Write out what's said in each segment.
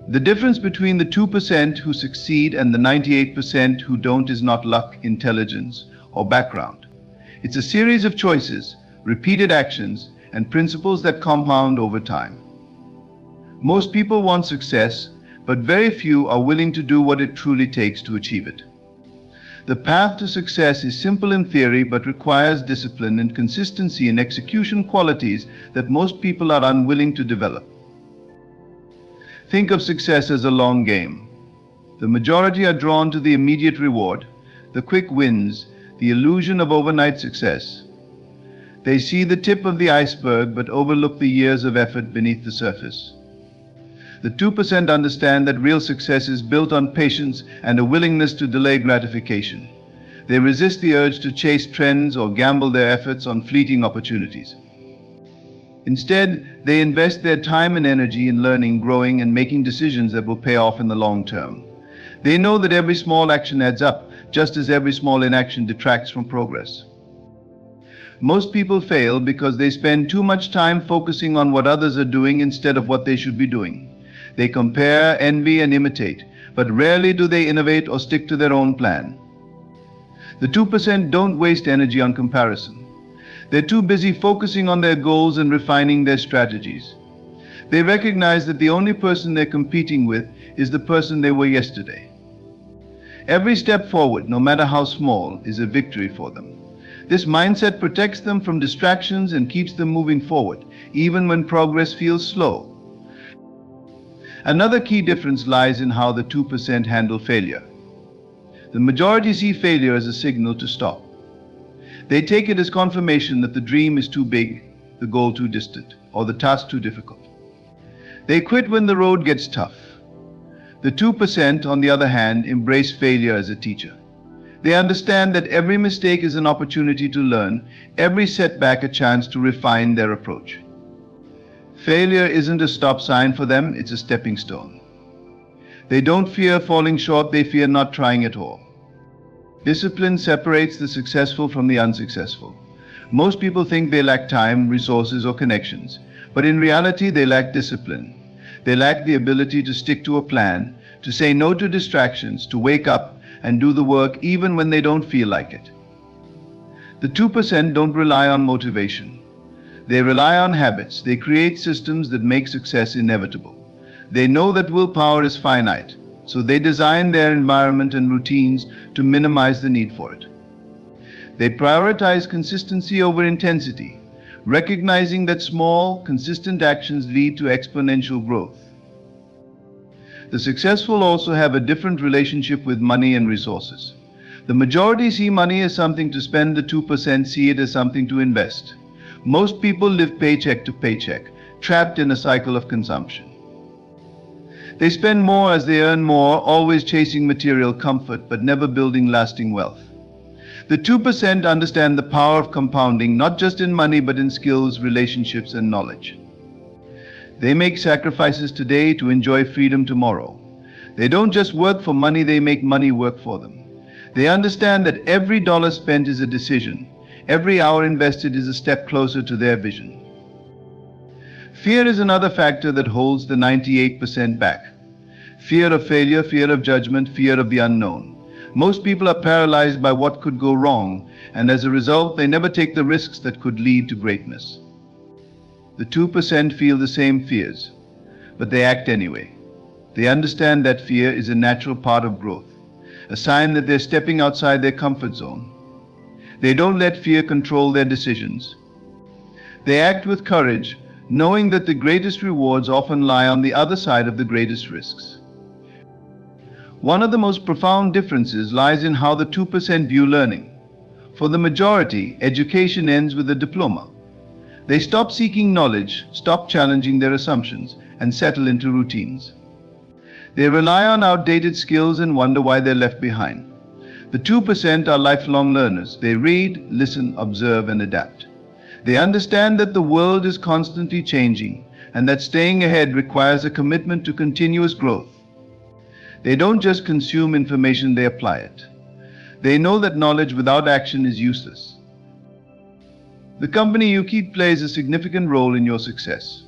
The difference between the 2% who succeed and the 98% who don't is not luck, intelligence, or background. It's a series of choices, repeated actions, and principles that compound over time. Most people want success, but very few are willing to do what it truly takes to achieve it. The path to success is simple in theory, but requires discipline and consistency in execution, qualities that most people are unwilling to develop. Think of success as a long game. The majority are drawn to the immediate reward, the quick wins, the illusion of overnight success. They see the tip of the iceberg but overlook the years of effort beneath the surface. The 2% understand that real success is built on patience and a willingness to delay gratification. They resist the urge to chase trends or gamble their efforts on fleeting opportunities. Instead, they invest their time and energy in learning, growing, and making decisions that will pay off in the long term. They know that every small action adds up, just as every small inaction detracts from progress. Most people fail because they spend too much time focusing on what others are doing instead of what they should be doing. They compare, envy, and imitate, but rarely do they innovate or stick to their own plan. The 2% don't waste energy on comparison. They're too busy focusing on their goals and refining their strategies. They recognize that the only person they're competing with is the person they were yesterday. Every step forward, no matter how small, is a victory for them. This mindset protects them from distractions and keeps them moving forward, even when progress feels slow. Another key difference lies in how the 2% handle failure. The majority see failure as a signal to stop. They take it as confirmation that the dream is too big, the goal too distant, or the task too difficult. They quit when the road gets tough. The 2%, on the other hand, embrace failure as a teacher. They understand that every mistake is an opportunity to learn, every setback a chance to refine their approach. Failure isn't a stop sign for them, it's a stepping stone. They don't fear falling short, they fear not trying at all. Discipline separates the successful from the unsuccessful. Most people think they lack time, resources, or connections, but in reality they lack discipline. They lack the ability to stick to a plan, to say no to distractions, to wake up and do the work even when they don't feel like it. The 2% don't rely on motivation. They rely on habits. They create systems that make success inevitable. They know that willpower is finite, so they design their environment and routines to minimize the need for it. They prioritize consistency over intensity, recognizing that small, consistent actions lead to exponential growth. The successful also have a different relationship with money and resources. The majority see money as something to spend, the 2% see it as something to invest. Most people live paycheck to paycheck, trapped in a cycle of consumption. They spend more as they earn more, always chasing material comfort but never building lasting wealth. The 2% understand the power of compounding, not just in money but in skills, relationships, and knowledge. They make sacrifices today to enjoy freedom tomorrow. They don't just work for money, they make money work for them. They understand that every dollar spent is a decision. Every hour invested is a step closer to their vision. Fear is another factor that holds the 98% back. Fear of failure, fear of judgment, fear of the unknown. Most people are paralyzed by what could go wrong, and as a result, they never take the risks that could lead to greatness. The 2% feel the same fears, but they act anyway. They understand that fear is a natural part of growth, a sign that they're stepping outside their comfort zone. They don't let fear control their decisions. They act with courage, knowing that the greatest rewards often lie on the other side of the greatest risks. One of the most profound differences lies in how the 2% view learning. For the majority, education ends with a diploma. They stop seeking knowledge, stop challenging their assumptions, and settle into routines. They rely on outdated skills and wonder why they're left behind. The 2% are lifelong learners. They read, listen, observe, and adapt. They understand that the world is constantly changing and that staying ahead requires a commitment to continuous growth. They don't just consume information, they apply it. They know that knowledge without action is useless. The company you keep plays a significant role in your success.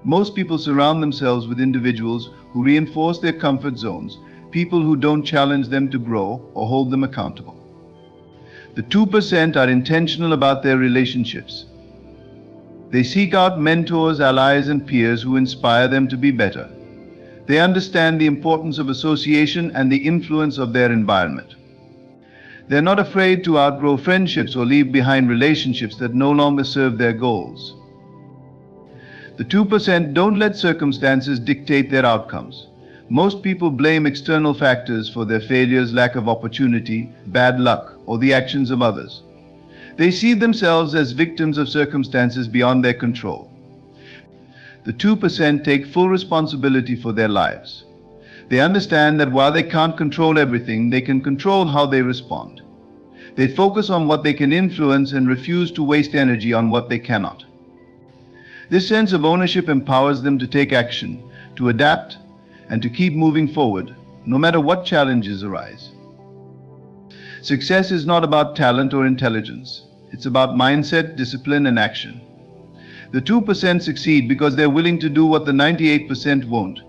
Most people surround themselves with individuals who reinforce their comfort zones, people who don't challenge them to grow or hold them accountable. The 2% are intentional about their relationships. They seek out mentors, allies, and peers who inspire them to be better. They understand the importance of association and the influence of their environment. They're not afraid to outgrow friendships or leave behind relationships that no longer serve their goals. The 2% don't let circumstances dictate their outcomes. Most people blame external factors for their failures, lack of opportunity, bad luck, or the actions of others. They see themselves as victims of circumstances beyond their control. The 2% take full responsibility for their lives. They understand that while they can't control everything, they can control how they respond. They focus on what they can influence and refuse to waste energy on what they cannot. This sense of ownership empowers them to take action, to adapt, and to keep moving forward, no matter what challenges arise. Success is not about talent or intelligence. It's about mindset, discipline, and action. The 2% succeed because they're willing to do what the 98% won't.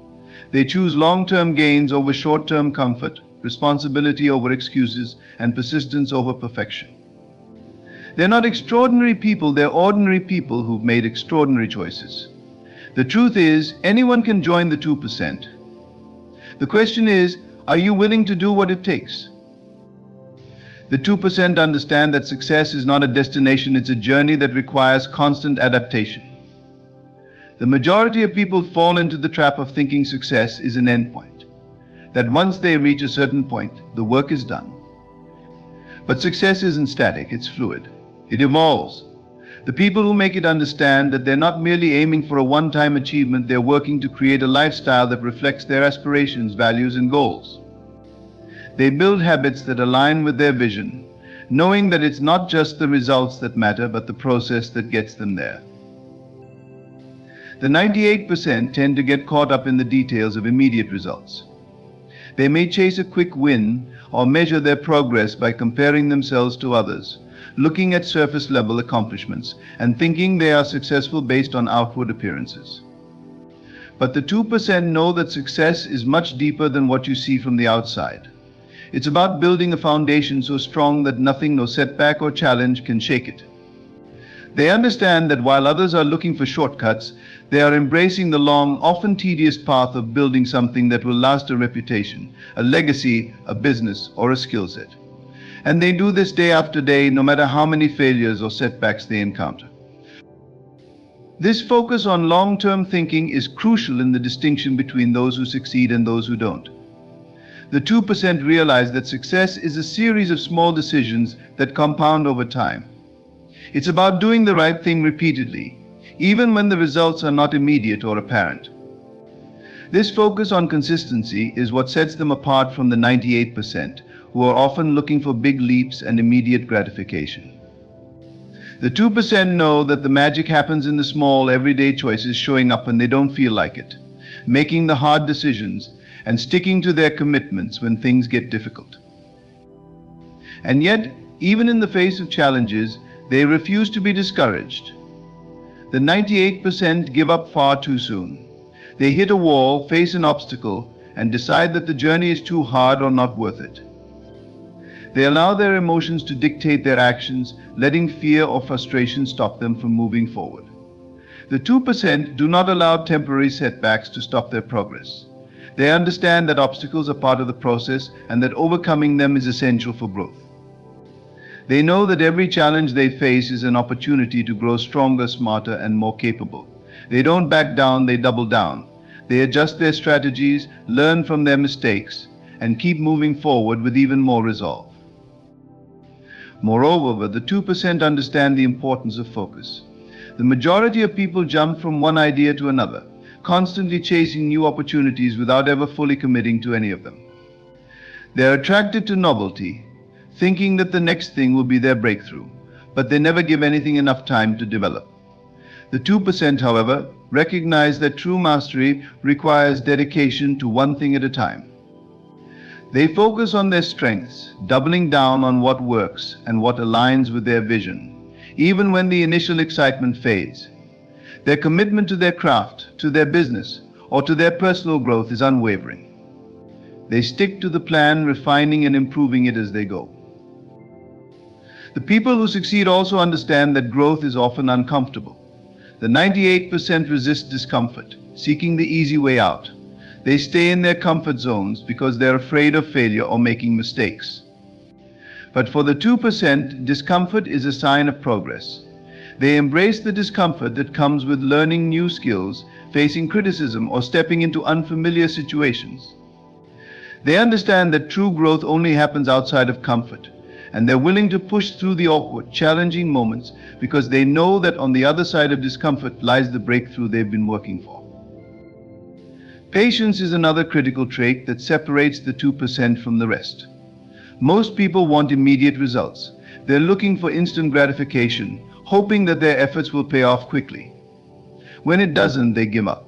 They choose long-term gains over short-term comfort, responsibility over excuses, and persistence over perfection. They're not extraordinary people, they're ordinary people who've made extraordinary choices. The truth is, anyone can join the 2%. The question is, are you willing to do what it takes? The 2% understand that success is not a destination, it's a journey that requires constant adaptation. The majority of people fall into the trap of thinking success is an endpoint, that once they reach a certain point, the work is done. But success isn't static, it's fluid. It evolves. The people who make it understand that they're not merely aiming for a one-time achievement, they're working to create a lifestyle that reflects their aspirations, values, and goals. They build habits that align with their vision, knowing that it's not just the results that matter, but the process that gets them there. The 98% tend to get caught up in the details of immediate results. They may chase a quick win or measure their progress by comparing themselves to others, looking at surface-level accomplishments and thinking they are successful based on outward appearances. But the 2% know that success is much deeper than what you see from the outside. It's about building a foundation so strong that nothing, no setback or challenge can shake it. They understand that while others are looking for shortcuts, they are embracing the long, often tedious path of building something that will last, a reputation, a legacy, a business, or a skill set. And they do this day after day, no matter how many failures or setbacks they encounter. This focus on long-term thinking is crucial in the distinction between those who succeed and those who don't. The 2% realize that success is a series of small decisions that compound over time. It's about doing the right thing repeatedly, even when the results are not immediate or apparent. This focus on consistency is what sets them apart from the 98%, who are often looking for big leaps and immediate gratification. The 2% know that the magic happens in the small, everyday choices, showing up when they don't feel like it, making the hard decisions, and sticking to their commitments when things get difficult. And yet, even in the face of challenges, they refuse to be discouraged. The 98% give up far too soon. They hit a wall, face an obstacle, and decide that the journey is too hard or not worth it. They allow their emotions to dictate their actions, letting fear or frustration stop them from moving forward. The 2% do not allow temporary setbacks to stop their progress. They understand that obstacles are part of the process and that overcoming them is essential for growth. They know that every challenge they face is an opportunity to grow stronger, smarter, and more capable. They don't back down, they double down. They adjust their strategies, learn from their mistakes, and keep moving forward with even more resolve. Moreover, the 2% understand the importance of focus. The majority of people jump from one idea to another, constantly chasing new opportunities without ever fully committing to any of them. They are attracted to novelty, thinking that the next thing will be their breakthrough, but they never give anything enough time to develop. The 2%, however, recognize that true mastery requires dedication to one thing at a time. They focus on their strengths, doubling down on what works and what aligns with their vision, even when the initial excitement fades. Their commitment to their craft, to their business, or to their personal growth is unwavering. They stick to the plan, refining and improving it as they go. The people who succeed also understand that growth is often uncomfortable. The 98% resist discomfort, seeking the easy way out. They stay in their comfort zones because they're afraid of failure or making mistakes. But for the 2%, discomfort is a sign of progress. They embrace the discomfort that comes with learning new skills, facing criticism, or stepping into unfamiliar situations. They understand that true growth only happens outside of comfort, and they're willing to push through the awkward, challenging moments because they know that on the other side of discomfort lies the breakthrough they've been working for. Patience is another critical trait that separates the 2% from the rest. Most people want immediate results. They're looking for instant gratification, hoping that their efforts will pay off quickly. When it doesn't, they give up.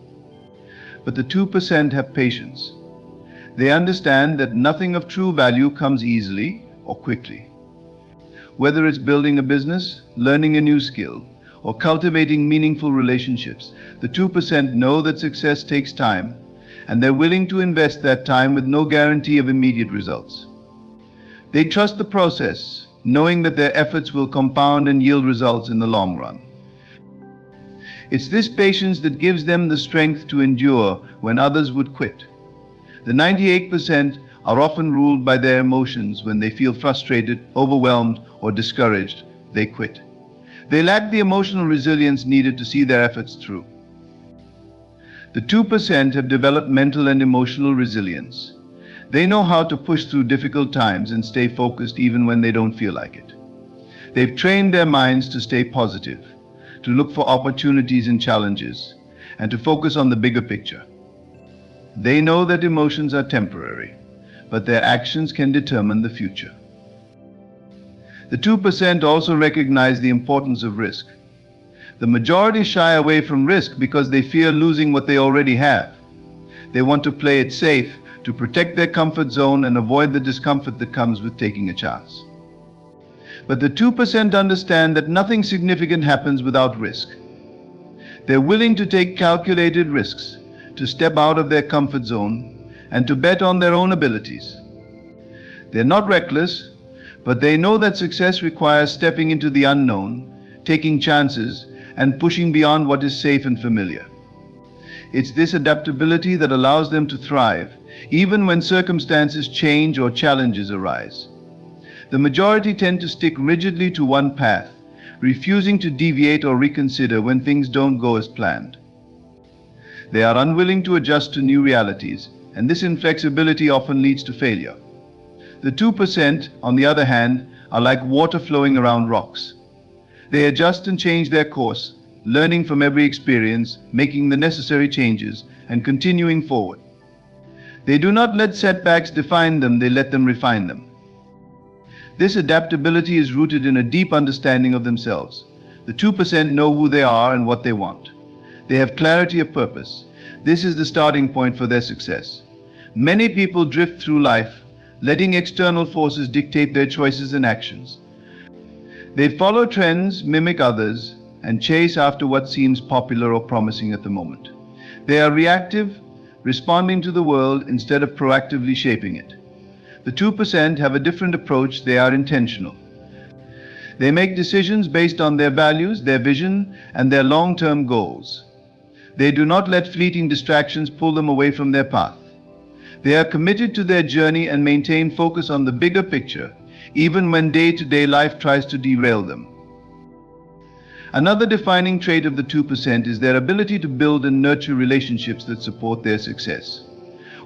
But the 2% have patience. They understand that nothing of true value comes easily or quickly. Whether it's building a business, learning a new skill, or cultivating meaningful relationships, the 2% know that success takes time, and they're willing to invest that time with no guarantee of immediate results. They trust the process, knowing that their efforts will compound and yield results in the long run. It's this patience that gives them the strength to endure when others would quit. The 98% are often ruled by their emotions. When they feel frustrated, overwhelmed, or discouraged, they quit. They lack the emotional resilience needed to see their efforts through. The 2% have developed mental and emotional resilience. They know how to push through difficult times and stay focused even when they don't feel like it. They've trained their minds to stay positive, to look for opportunities and challenges, and to focus on the bigger picture. They know that emotions are temporary, but their actions can determine the future. The 2% also recognize the importance of risk. The majority shy away from risk because they fear losing what they already have. They want to play it safe, to protect their comfort zone and avoid the discomfort that comes with taking a chance. But the 2% understand that nothing significant happens without risk. They're willing to take calculated risks, to step out of their comfort zone, and to bet on their own abilities. They're not reckless, but they know that success requires stepping into the unknown, taking chances, and pushing beyond what is safe and familiar. It's this adaptability that allows them to thrive, even when circumstances change or challenges arise. The majority tend to stick rigidly to one path, refusing to deviate or reconsider when things don't go as planned. They are unwilling to adjust to new realities, and this inflexibility often leads to failure. The 2%, on the other hand, are like water flowing around rocks. They adjust and change their course, learning from every experience, making the necessary changes, and continuing forward. They do not let setbacks define them, they let them refine them. This adaptability is rooted in a deep understanding of themselves. The 2% know who they are and what they want. They have clarity of purpose. This is the starting point for their success. Many people drift through life, letting external forces dictate their choices and actions. They follow trends, mimic others, and chase after what seems popular or promising at the moment. They are reactive, responding to the world instead of proactively shaping it. The 2% have a different approach. They are intentional. They make decisions based on their values, their vision, and their long-term goals. They do not let fleeting distractions pull them away from their path. They are committed to their journey and maintain focus on the bigger picture, even when day-to-day life tries to derail them. Another defining trait of the 2% is their ability to build and nurture relationships that support their success.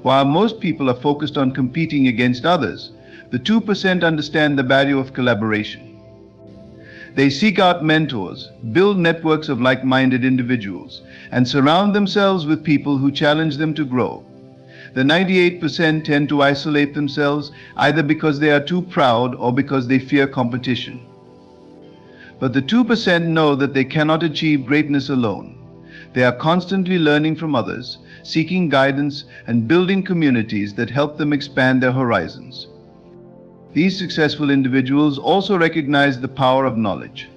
While most people are focused on competing against others, the 2% understand the value of collaboration. They seek out mentors, build networks of like-minded individuals, and surround themselves with people who challenge them to grow. The 98% tend to isolate themselves, either because they are too proud or because they fear competition. But the 2% know that they cannot achieve greatness alone. They are constantly learning from others, seeking guidance, and building communities that help them expand their horizons. These successful individuals also recognize the power of knowledge.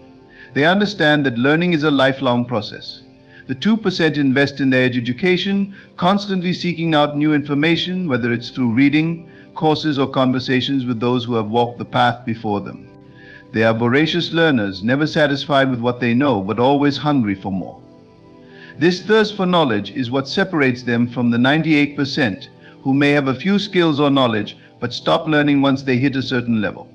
They understand that learning is a lifelong process. The 2% invest in their education, constantly seeking out new information, whether it's through reading, courses, or conversations with those who have walked the path before them. They are voracious learners, never satisfied with what they know, but always hungry for more. This thirst for knowledge is what separates them from the 98% who may have a few skills or knowledge, but stop learning once they hit a certain level.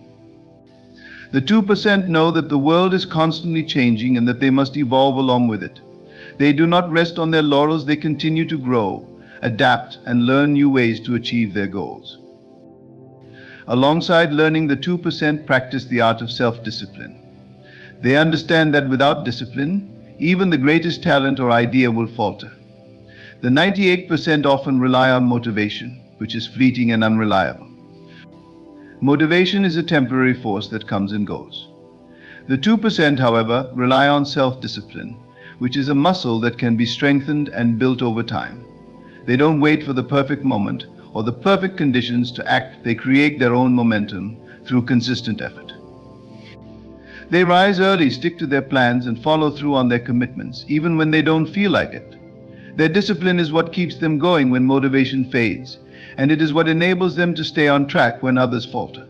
The 2% know that the world is constantly changing and that they must evolve along with it. They do not rest on their laurels, they continue to grow, adapt, and learn new ways to achieve their goals. Alongside learning, the 2% practice the art of self-discipline. They understand that without discipline, even the greatest talent or idea will falter. The 98% often rely on motivation, which is fleeting and unreliable. Motivation is a temporary force that comes and goes. The 2%, however, rely on self-discipline, which is a muscle that can be strengthened and built over time. They don't wait for the perfect moment or the perfect conditions to act. They create their own momentum through consistent effort. They rise early, stick to their plans, and follow through on their commitments, even when they don't feel like it. Their discipline is what keeps them going when motivation fades, and it is what enables them to stay on track when others falter.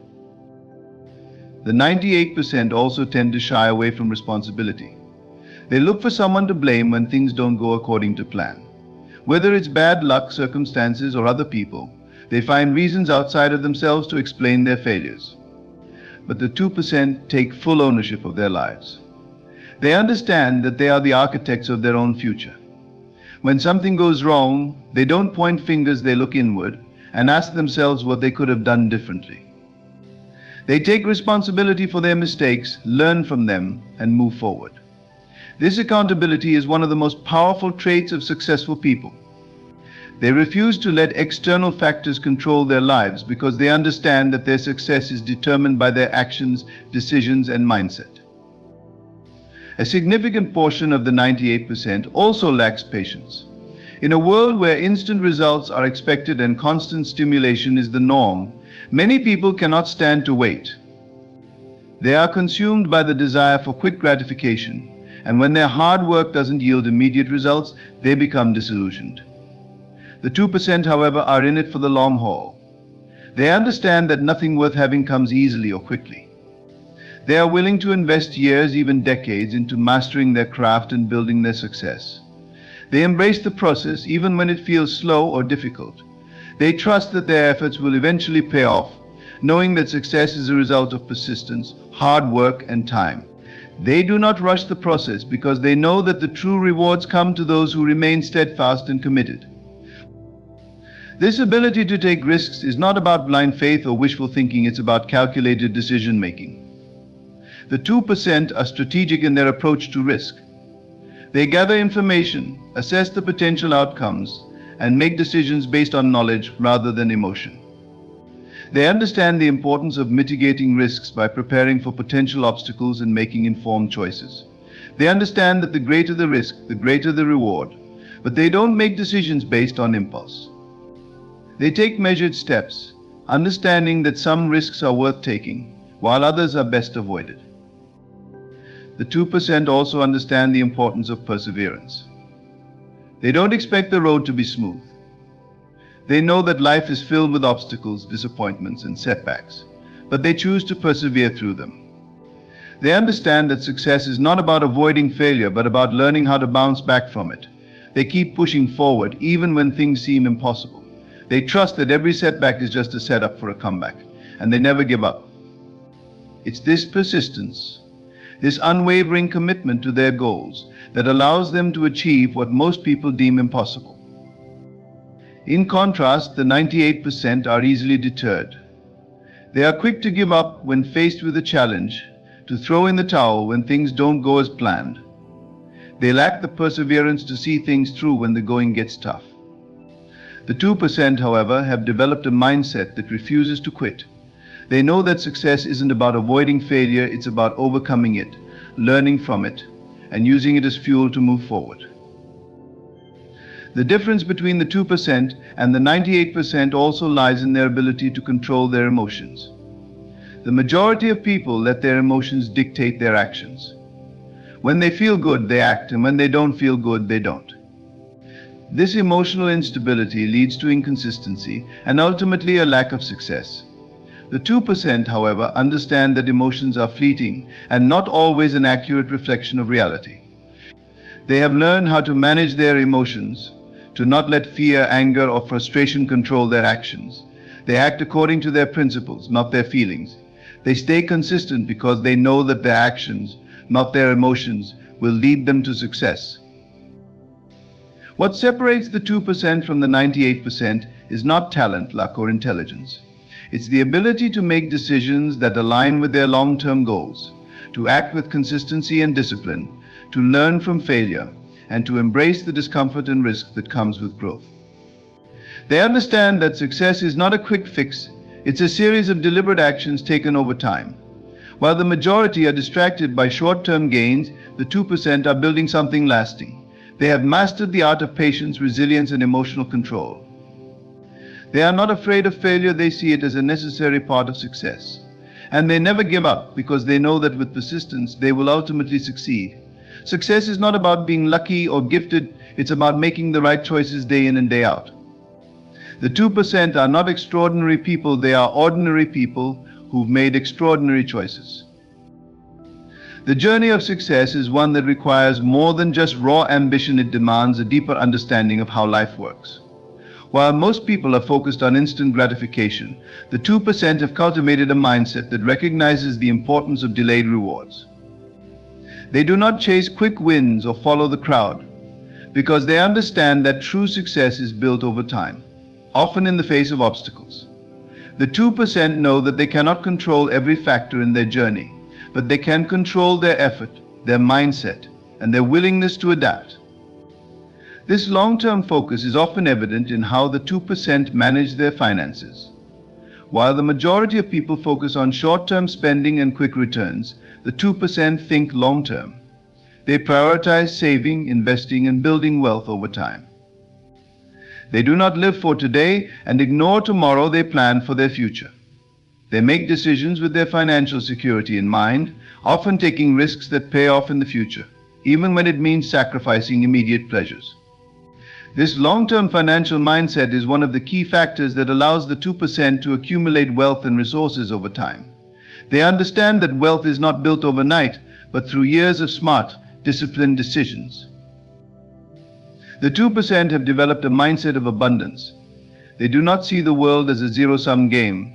The 98% also tend to shy away from responsibility. They look for someone to blame when things don't go according to plan. Whether it's bad luck, circumstances, or other people, they find reasons outside of themselves to explain their failures. But the 2% take full ownership of their lives. They understand that they are the architects of their own future. When something goes wrong, they don't point fingers, they look inward and ask themselves what they could have done differently. They take responsibility for their mistakes, learn from them, and move forward. This accountability is one of the most powerful traits of successful people. They refuse to let external factors control their lives because they understand that their success is determined by their actions, decisions, and mindset. A significant portion of the 98% also lacks patience. In a world where instant results are expected and constant stimulation is the norm, many people cannot stand to wait. They are consumed by the desire for quick gratification, and when their hard work doesn't yield immediate results, they become disillusioned. The 2%, however, are in it for the long haul. They understand that nothing worth having comes easily or quickly. They are willing to invest years, even decades, into mastering their craft and building their success. They embrace the process even when it feels slow or difficult. They trust that their efforts will eventually pay off, knowing that success is a result of persistence, hard work, and time. They do not rush the process because they know that the true rewards come to those who remain steadfast and committed. This ability to take risks is not about blind faith or wishful thinking, it's about calculated decision making. The 2% are strategic in their approach to risk. They gather information, assess the potential outcomes, and make decisions based on knowledge rather than emotion. They understand the importance of mitigating risks by preparing for potential obstacles and making informed choices. They understand that the greater the risk, the greater the reward, but they don't make decisions based on impulse. They take measured steps, understanding that some risks are worth taking, while others are best avoided. The 2% also understand the importance of perseverance. They don't expect the road to be smooth. They know that life is filled with obstacles, disappointments, and setbacks, but they choose to persevere through them. They understand that success is not about avoiding failure, but about learning how to bounce back from it. They keep pushing forward, even when things seem impossible. They trust that every setback is just a setup for a comeback, and they never give up. It's this persistence, this unwavering commitment to their goals, that allows them to achieve what most people deem impossible. In contrast, the 98% are easily deterred. They are quick to give up when faced with a challenge, to throw in the towel when things don't go as planned. They lack the perseverance to see things through when the going gets tough. The 2%, however, have developed a mindset that refuses to quit. They know that success isn't about avoiding failure, it's about overcoming it, learning from it, and using it as fuel to move forward. The difference between the 2% and the 98% also lies in their ability to control their emotions. The majority of people let their emotions dictate their actions. When they feel good, they act, and when they don't feel good, they don't. This emotional instability leads to inconsistency and ultimately a lack of success. The 2%, however, understand that emotions are fleeting and not always an accurate reflection of reality. They have learned how to manage their emotions, to not let fear, anger, or frustration control their actions. They act according to their principles, not their feelings. They stay consistent because they know that their actions, not their emotions, will lead them to success. What separates the 2% from the 98% is not talent, luck, or intelligence. It's the ability to make decisions that align with their long-term goals, to act with consistency and discipline, to learn from failure, and to embrace the discomfort and risk that comes with growth. They understand that success is not a quick fix, it's a series of deliberate actions taken over time. While the majority are distracted by short-term gains, the 2% are building something lasting. They have mastered the art of patience, resilience, and emotional control. They are not afraid of failure, they see it as a necessary part of success. And they never give up because they know that with persistence they will ultimately succeed. Success is not about being lucky or gifted, it's about making the right choices day in and day out. The 2% are not extraordinary people, they are ordinary people who've made extraordinary choices. The journey of success is one that requires more than just raw ambition, it demands a deeper understanding of how life works. While most people are focused on instant gratification, the 2% have cultivated a mindset that recognizes the importance of delayed rewards. They do not chase quick wins or follow the crowd, because they understand that true success is built over time, often in the face of obstacles. The 2% know that they cannot control every factor in their journey, but they can control their effort, their mindset, and their willingness to adapt. This long-term focus is often evident in how the 2% manage their finances. While the majority of people focus on short-term spending and quick returns, the 2% think long-term. They prioritize saving, investing, and building wealth over time. They do not live for today and ignore tomorrow, they plan for their future. They make decisions with their financial security in mind, often taking risks that pay off in the future, even when it means sacrificing immediate pleasures. This long-term financial mindset is one of the key factors that allows the 2% to accumulate wealth and resources over time. They understand that wealth is not built overnight, but through years of smart, disciplined decisions. The 2% have developed a mindset of abundance. They do not see the world as a zero-sum game,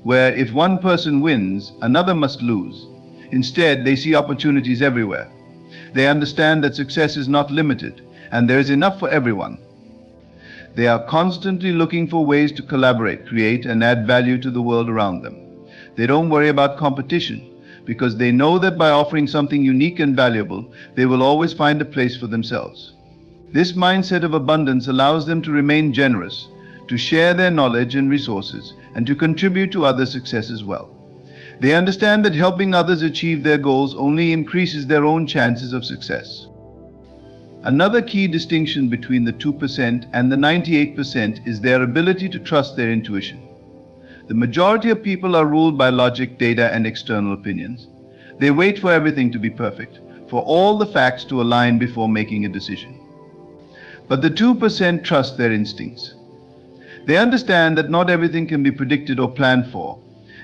where if one person wins, another must lose. Instead, they see opportunities everywhere. They understand that success is not limited, and there is enough for everyone. They are constantly looking for ways to collaborate, create, and add value to the world around them. They don't worry about competition, because they know that by offering something unique and valuable, they will always find a place for themselves. This mindset of abundance allows them to remain generous, to share their knowledge and resources, and to contribute to others' success as well. They understand that helping others achieve their goals only increases their own chances of success. Another key distinction between the 2% and the 98% is their ability to trust their intuition. The majority of people are ruled by logic, data, and external opinions. They wait for everything to be perfect, for all the facts to align before making a decision. But the 2% trust their instincts. They understand that not everything can be predicted or planned for,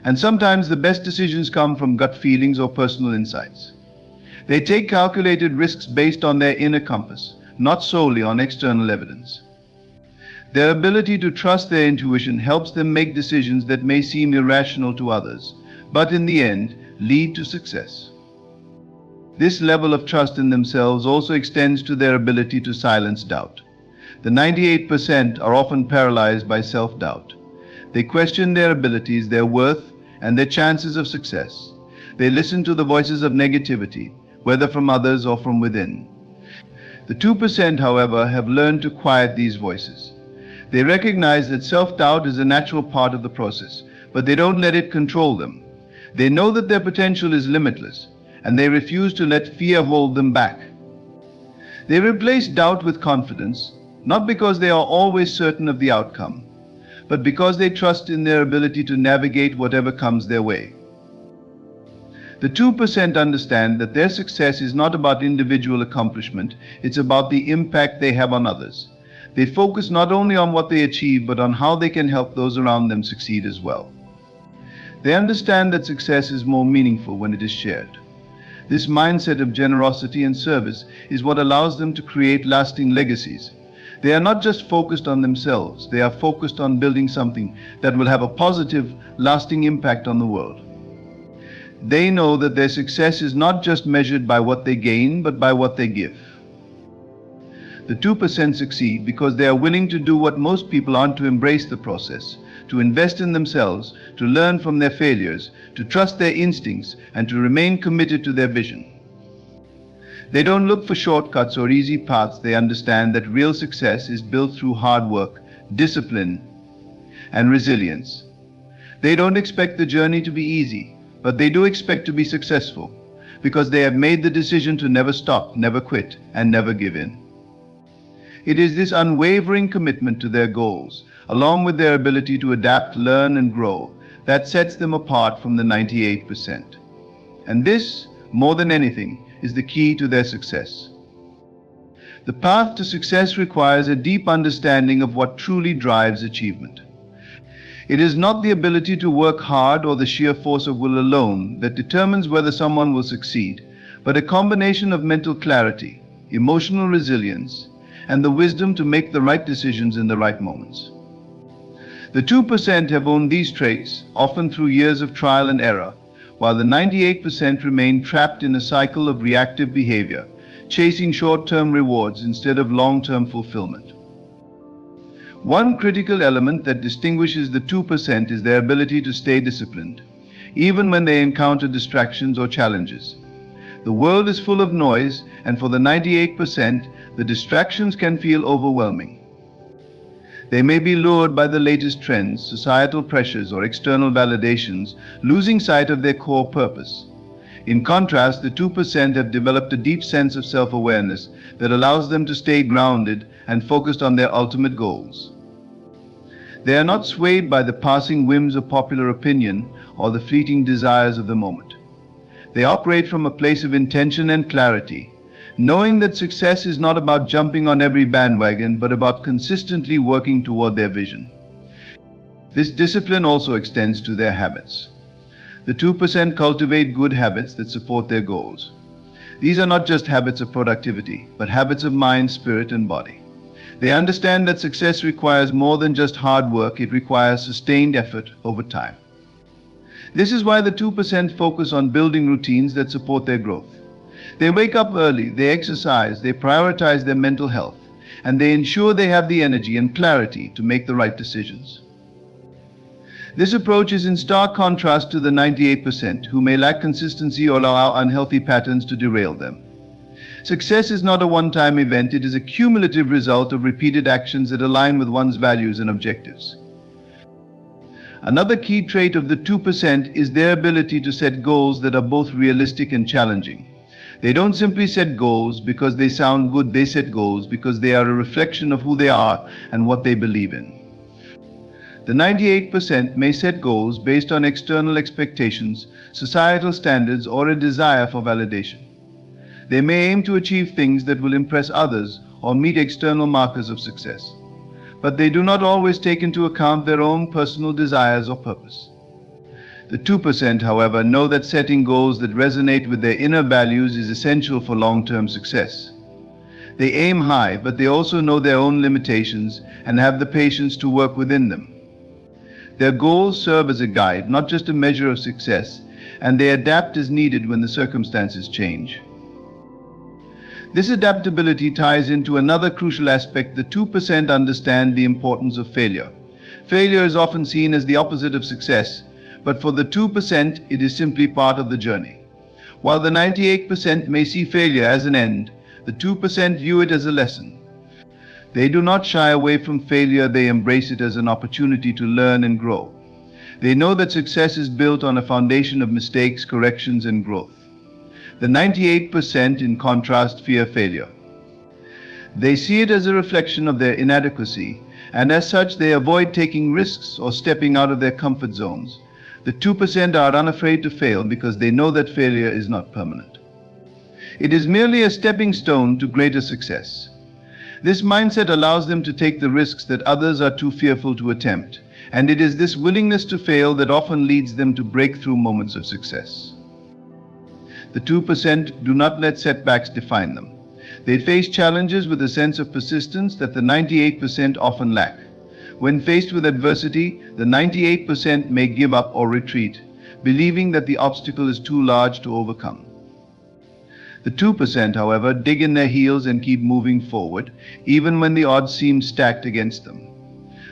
and sometimes the best decisions come from gut feelings or personal insights. They take calculated risks based on their inner compass, not solely on external evidence. Their ability to trust their intuition helps them make decisions that may seem irrational to others, but in the end lead to success. This level of trust in themselves also extends to their ability to silence doubt. The 98% are often paralyzed by self-doubt. They question their abilities, their worth, and their chances of success. They listen to the voices of negativity, whether from others or from within. The 2%, however, have learned to quiet these voices. They recognize that self-doubt is a natural part of the process, but they don't let it control them. They know that their potential is limitless, and they refuse to let fear hold them back. They replace doubt with confidence, not because they are always certain of the outcome, but because they trust in their ability to navigate whatever comes their way. The 2% understand that their success is not about individual accomplishment, it's about the impact they have on others. They focus not only on what they achieve, but on how they can help those around them succeed as well. They understand that success is more meaningful when it is shared. This mindset of generosity and service is what allows them to create lasting legacies. They are not just focused on themselves, they are focused on building something that will have a positive, lasting impact on the world. They know that their success is not just measured by what they gain, but by what they give. The 2% succeed because they are willing to do what most people aren't, to embrace the process, to invest in themselves, to learn from their failures, to trust their instincts, and to remain committed to their vision. They don't look for shortcuts or easy paths. They understand that real success is built through hard work, discipline, and resilience. They don't expect the journey to be easy, but they do expect to be successful, because they have made the decision to never stop, never quit, and never give in. It is this unwavering commitment to their goals, along with their ability to adapt, learn, and grow, that sets them apart from the 98%. And this, more than anything, is the key to their success. The path to success requires a deep understanding of what truly drives achievement. It is not the ability to work hard or the sheer force of will alone that determines whether someone will succeed, but a combination of mental clarity, emotional resilience, and the wisdom to make the right decisions in the right moments. The 2% have owned these traits, often through years of trial and error, while the 98% remain trapped in a cycle of reactive behavior, chasing short-term rewards instead of long-term fulfillment. One critical element that distinguishes the 2% is their ability to stay disciplined, even when they encounter distractions or challenges. The world is full of noise, and for the 98%, the distractions can feel overwhelming. They may be lured by the latest trends, societal pressures, or external validations, losing sight of their core purpose. In contrast, the 2% have developed a deep sense of self-awareness that allows them to stay grounded and focused on their ultimate goals. They are not swayed by the passing whims of popular opinion or the fleeting desires of the moment. They operate from a place of intention and clarity, knowing that success is not about jumping on every bandwagon, but about consistently working toward their vision. This discipline also extends to their habits. The 2% cultivate good habits that support their goals. These are not just habits of productivity, but habits of mind, spirit, and body. They understand that success requires more than just hard work, it requires sustained effort over time. This is why the 2% focus on building routines that support their growth. They wake up early, they exercise, they prioritize their mental health, and they ensure they have the energy and clarity to make the right decisions. This approach is in stark contrast to the 98%, who may lack consistency or allow unhealthy patterns to derail them. Success is not a one-time event, it is a cumulative result of repeated actions that align with one's values and objectives. Another key trait of the 2% is their ability to set goals that are both realistic and challenging. They don't simply set goals because they sound good, they set goals because they are a reflection of who they are and what they believe in. The 98% may set goals based on external expectations, societal standards, or a desire for validation. They may aim to achieve things that will impress others or meet external markers of success, but they do not always take into account their own personal desires or purpose. The 2%, however, know that setting goals that resonate with their inner values is essential for long-term success. They aim high, but they also know their own limitations and have the patience to work within them. Their goals serve as a guide, not just a measure of success, and they adapt as needed when the circumstances change. This adaptability ties into another crucial aspect. The 2% understand the importance of failure. Failure is often seen as the opposite of success, but for the 2%, it is simply part of the journey. While the 98% may see failure as an end, the 2% view it as a lesson. They do not shy away from failure, they embrace it as an opportunity to learn and grow. They know that success is built on a foundation of mistakes, corrections, and growth. The 98%, in contrast, fear failure. They see it as a reflection of their inadequacy, and as such they avoid taking risks or stepping out of their comfort zones. The 2% are unafraid to fail because they know that failure is not permanent. It is merely a stepping stone to greater success. This mindset allows them to take the risks that others are too fearful to attempt, and it is this willingness to fail that often leads them to breakthrough moments of success. The 2% do not let setbacks define them. They face challenges with a sense of persistence that the 98% often lack. When faced with adversity, the 98% may give up or retreat, believing that the obstacle is too large to overcome. The 2%, however, dig in their heels and keep moving forward, even when the odds seem stacked against them.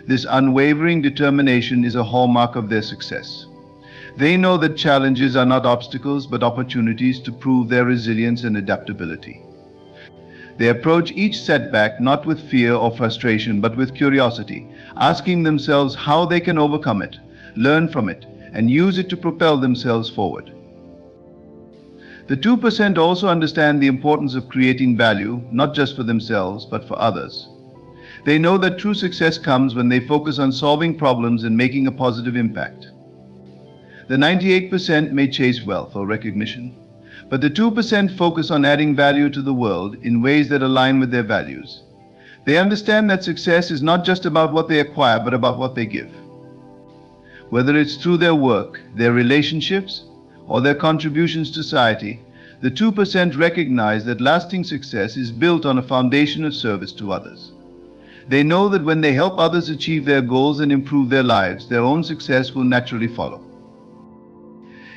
This unwavering determination is a hallmark of their success. They know that challenges are not obstacles but opportunities to prove their resilience and adaptability. They approach each setback not with fear or frustration but with curiosity, asking themselves how they can overcome it, learn from it, and use it to propel themselves forward. The 2% also understand the importance of creating value, not just for themselves, but for others. They know that true success comes when they focus on solving problems and making a positive impact. The 98% may chase wealth or recognition, but the 2% focus on adding value to the world in ways that align with their values. They understand that success is not just about what they acquire, but about what they give. Whether it's through their work, their relationships, or their contributions to society, the 2% recognize that lasting success is built on a foundation of service to others. They know that when they help others achieve their goals and improve their lives, their own success will naturally follow.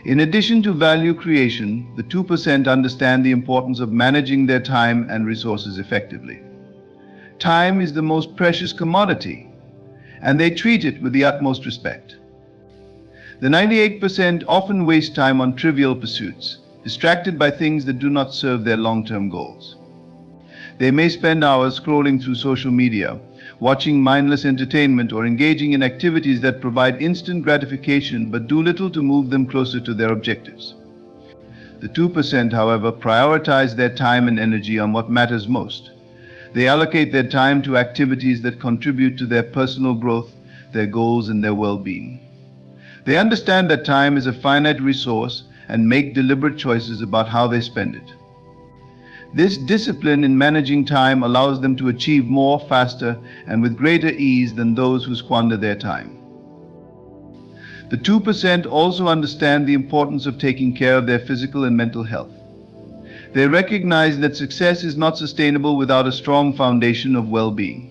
In addition to value creation, the 2% understand the importance of managing their time and resources effectively. Time is the most precious commodity, and they treat it with the utmost respect. The 98% often waste time on trivial pursuits, distracted by things that do not serve their long-term goals. They may spend hours scrolling through social media, watching mindless entertainment, or engaging in activities that provide instant gratification but do little to move them closer to their objectives. The 2%, however, prioritize their time and energy on what matters most. They allocate their time to activities that contribute to their personal growth, their goals, and their well-being. They understand that time is a finite resource and make deliberate choices about how they spend it. This discipline in managing time allows them to achieve more faster and with greater ease than those who squander their time. The 2% also understand the importance of taking care of their physical and mental health. They recognize that success is not sustainable without a strong foundation of well-being.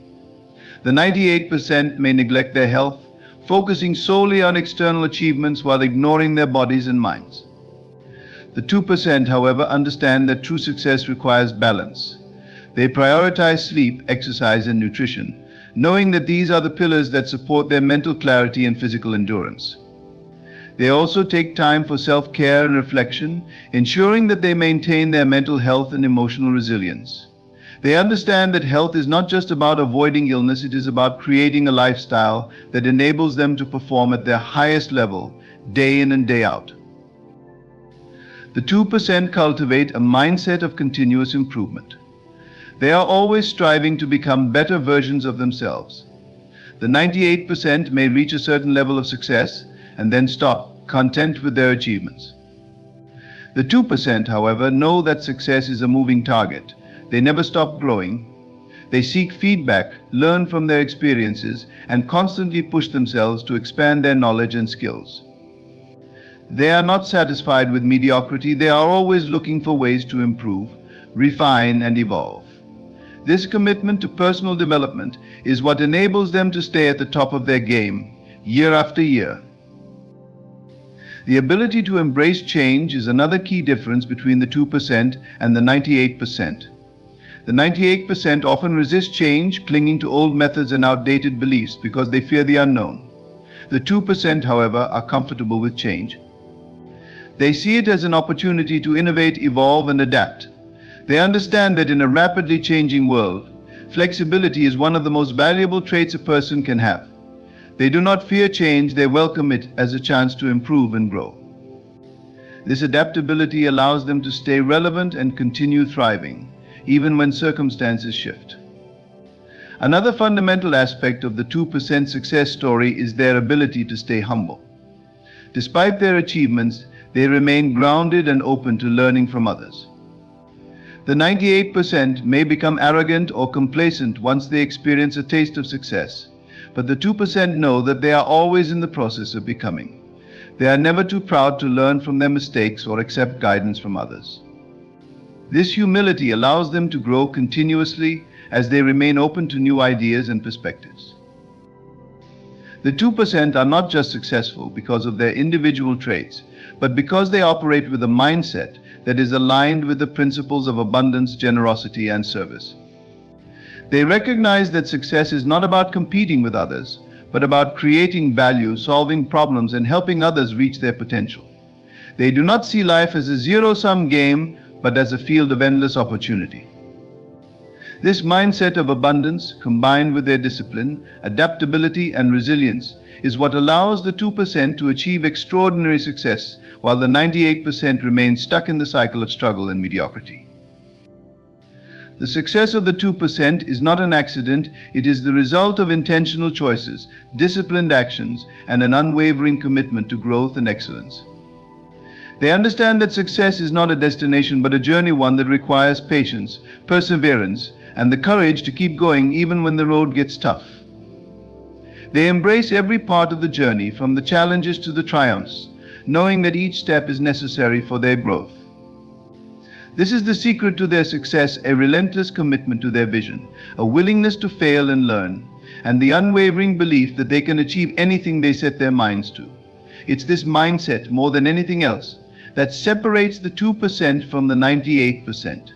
The 98% may neglect their health, focusing solely on external achievements while ignoring their bodies and minds. The 2%, however, understand that true success requires balance. They prioritize sleep, exercise, and nutrition, knowing that these are the pillars that support their mental clarity and physical endurance. They also take time for self-care and reflection, ensuring that they maintain their mental health and emotional resilience. They understand that health is not just about avoiding illness, it is about creating a lifestyle that enables them to perform at their highest level, day in and day out. The 2% cultivate a mindset of continuous improvement. They are always striving to become better versions of themselves. The 98% may reach a certain level of success and then stop, content with their achievements. The 2%, however, know that success is a moving target. They never stop growing. They seek feedback, learn from their experiences, and constantly push themselves to expand their knowledge and skills. They are not satisfied with mediocrity. They are always looking for ways to improve, refine, and evolve. This commitment to personal development is what enables them to stay at the top of their game, year after year. The ability to embrace change is another key difference between the 2% and the 98%. The 98% often resist change, clinging to old methods and outdated beliefs because they fear the unknown. The 2%, however, are comfortable with change. They see it as an opportunity to innovate, evolve, and adapt. They understand that in a rapidly changing world, flexibility is one of the most valuable traits a person can have. They do not fear change, they welcome it as a chance to improve and grow. This adaptability allows them to stay relevant and continue thriving, even when circumstances shift. Another fundamental aspect of the 2% success story is their ability to stay humble. Despite their achievements, they remain grounded and open to learning from others. The 98% may become arrogant or complacent once they experience a taste of success, but the 2% know that they are always in the process of becoming. They are never too proud to learn from their mistakes or accept guidance from others. This humility allows them to grow continuously as they remain open to new ideas and perspectives. The 2% are not just successful because of their individual traits, but because they operate with a mindset that is aligned with the principles of abundance, generosity, and service. They recognize that success is not about competing with others, but about creating value, solving problems, and helping others reach their potential. They do not see life as a zero-sum game, but as a field of endless opportunity. This mindset of abundance, combined with their discipline, adaptability, and resilience, is what allows the 2% to achieve extraordinary success, while the 98% remain stuck in the cycle of struggle and mediocrity. The success of the 2% is not an accident, it is the result of intentional choices, disciplined actions, and an unwavering commitment to growth and excellence. They understand that success is not a destination but a journey, one that requires patience, perseverance, and the courage to keep going even when the road gets tough. They embrace every part of the journey, from the challenges to the triumphs, knowing that each step is necessary for their growth. This is the secret to their success: a relentless commitment to their vision, a willingness to fail and learn, and the unwavering belief that they can achieve anything they set their minds to. It's this mindset, more than anything else, that separates the 2% from the 98%.